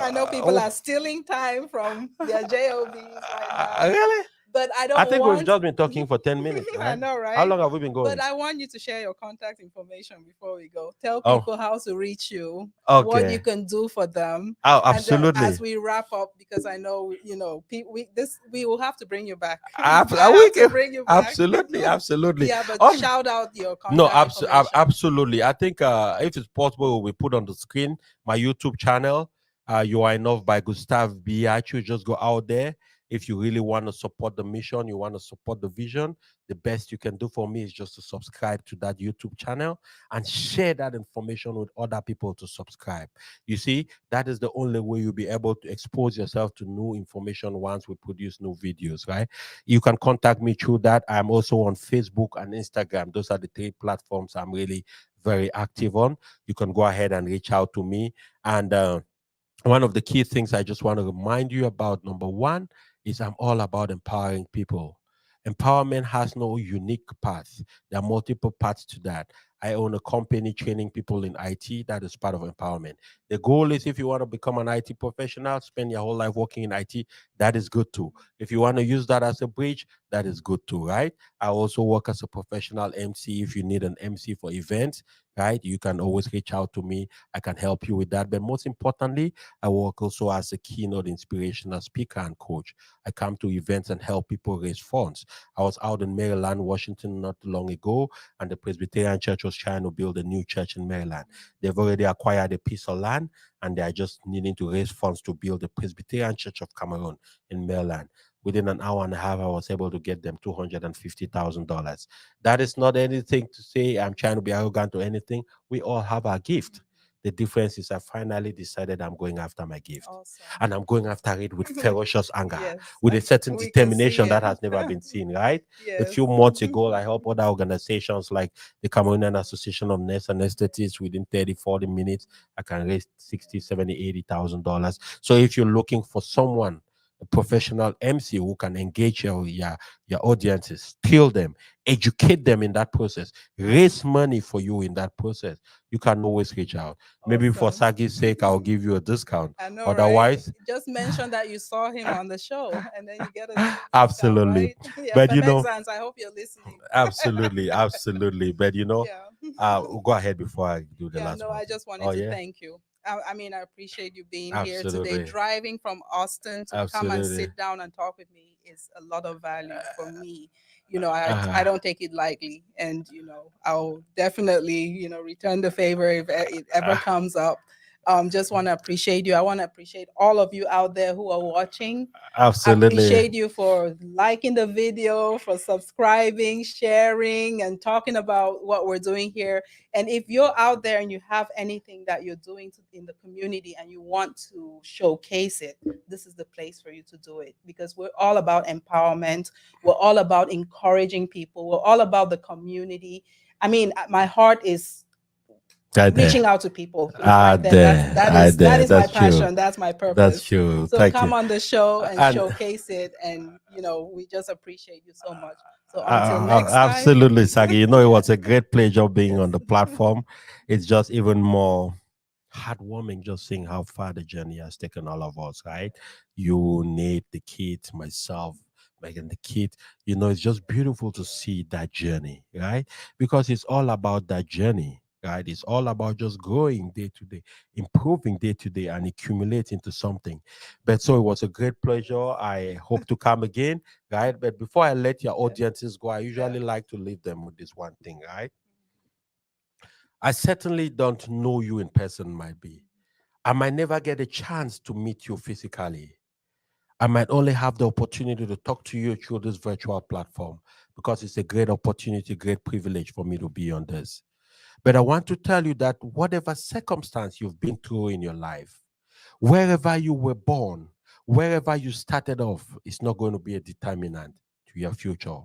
I know people oh, are stealing time from their jobs right now. really? But I I don't think we've want. just been talking for 10 minutes, I right? know, How right? long have we been But going? I want you to share your contact information before we go. Tell Oh, people how to reach you, what you okay. can do for them, Oh, and then as absolutely. we wrap up, because I know people. We will have to bring you back. I We have to can, bring you back. absolutely, absolutely. Yeah, but On shout out your No, contact information. absolutely. I think if it's possible, we put on the screen my YouTube channel. You are enough by Gustav B. Actually, just go out there. If you really want to support the mission, you want to support the vision, the best you can do for me is just to subscribe to that YouTube channel and share that information with other people to subscribe. You see, that is the only way you'll be able to expose yourself to new information once we produce new videos, right? You can contact me through that. I'm also on Facebook and Instagram. Those are the three platforms I'm really very active on. You can go ahead and reach out to me. And one of the key things I just want to remind you about, number one, is I'm all about empowering people. Empowerment has no unique path. There are multiple paths to that. I own a company training people in IT. That is part of empowerment. The goal is, if you want to become an IT professional, spend your whole life working in IT, that is good too. If you want to use that as a bridge, that is good too, right? I also work as a professional MC. If you need an MC for events, right, you can always reach out to me. I can help you with that. But most importantly, I work also as a keynote inspirational speaker and coach. I come to events and help people raise funds. I was out in Maryland, Washington not too long ago, and the Presbyterian Church was trying to build a new church in Maryland. They've already acquired a piece of land, and they are just needing to raise funds to build the Presbyterian Church of Cameroon in Maryland. Within an hour and a half, I was able to get them $250,000. That is not anything to say I'm trying to be arrogant or anything. We all have our gift. The difference is I finally decided I'm going after my gift. Awesome. And I'm going after it with ferocious anger, Yes, with a certain we can see determination that it. has never been seen, right? A Yes. few months ago, I helped other organizations like the Cameroonian Association of Nurse and Anesthetists. Within 30, 40 minutes, I can raise 60, 70, $80,000. So if you're looking for someone, a professional MC who can engage your audiences, tell them, educate them in that process, raise money for you in that process, you can always reach out. Maybe for Awesome. Saaghee's sake, I'll give you a discount. I know, right? Otherwise, Just mention that you saw him on the show and then you get a discount, absolutely. right? Yeah, But Femexans, I hope you're listening. absolutely, absolutely. But Yeah. go ahead before I do the Yeah, last no, one. I just Oh wanted to yeah, thank you. I mean, I appreciate you being here today. absolutely, Driving from Austin to come and absolutely. sit down and talk with me is a lot of value for me. I Uh, don't take it lightly, and I'll definitely return the favor if it ever uh, comes up. Just want to appreciate you. I want to appreciate all of you out there who are watching. I absolutely. appreciate you for liking the video, for subscribing, sharing, and talking about what we're doing here. And if you're out there and you have anything that you're doing in the community and you want to showcase it, this is the place for you to do it, because we're all about empowerment. We're all about encouraging people. We're all about the community. I mean, my heart is Right there. reaching out to people Ah, right then. That's there. that Ah, is that there. is my That's true. passion. That's my That's purpose. true. So Thank come you. on the show and And showcase it, and we just appreciate you so much. So until next time. absolutely, Saaghee. It was a great pleasure being on the platform. It's just even more heartwarming just seeing how far the journey has taken all of us, right? You, Nate, the kids, myself, Megan, the kid. It's just beautiful to see that journey, right? Because it's all about that journey, right? It's all about just growing day to day, improving day to day, and accumulating to something. But so it was a great pleasure. I hope to come again, right? But before I let your Yeah, audiences go, I yeah. usually like to leave them with this one thing, right? I certainly don't know you in person, might be. I might never get a chance to meet you physically. I might only have the opportunity to talk to you through this virtual platform. because it's a great opportunity, great privilege for me to be on this. But I want to tell you that whatever circumstance you've been through in your life, wherever you were born, wherever you started off, is not going to be a determinant to your future.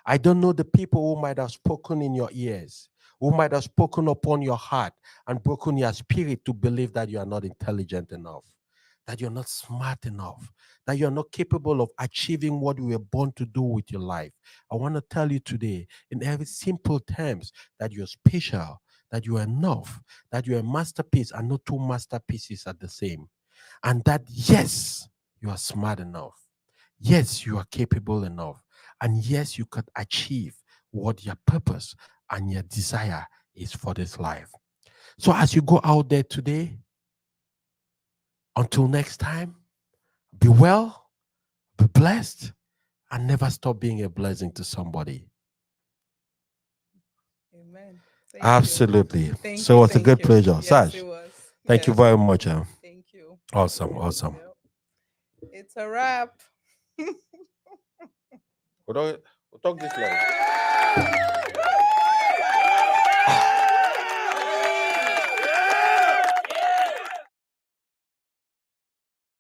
I don't know the people who might have spoken in your ears, who might have spoken upon your heart and broken your spirit to believe that you are not intelligent enough, that you're not smart enough, that you're not capable of achieving what you were born to do with your life. I want to tell you today, in very simple terms, that you're special, that you are enough, that you're a masterpiece and not two masterpieces are the same. And that, yes, you are smart enough. Yes, you are capable enough. And yes, you could achieve what your purpose and your desire is for this life. So as you go out there today, until next time, be well, be blessed, and never stop being a blessing to somebody. Amen. Thank you. Absolutely. Thank So you. it's a Thank good you. pleasure. Yes, Saj, it was. thank you Yes. very much. Thank you. Awesome, awesome. Yep. It's a wrap. We'll talk this later.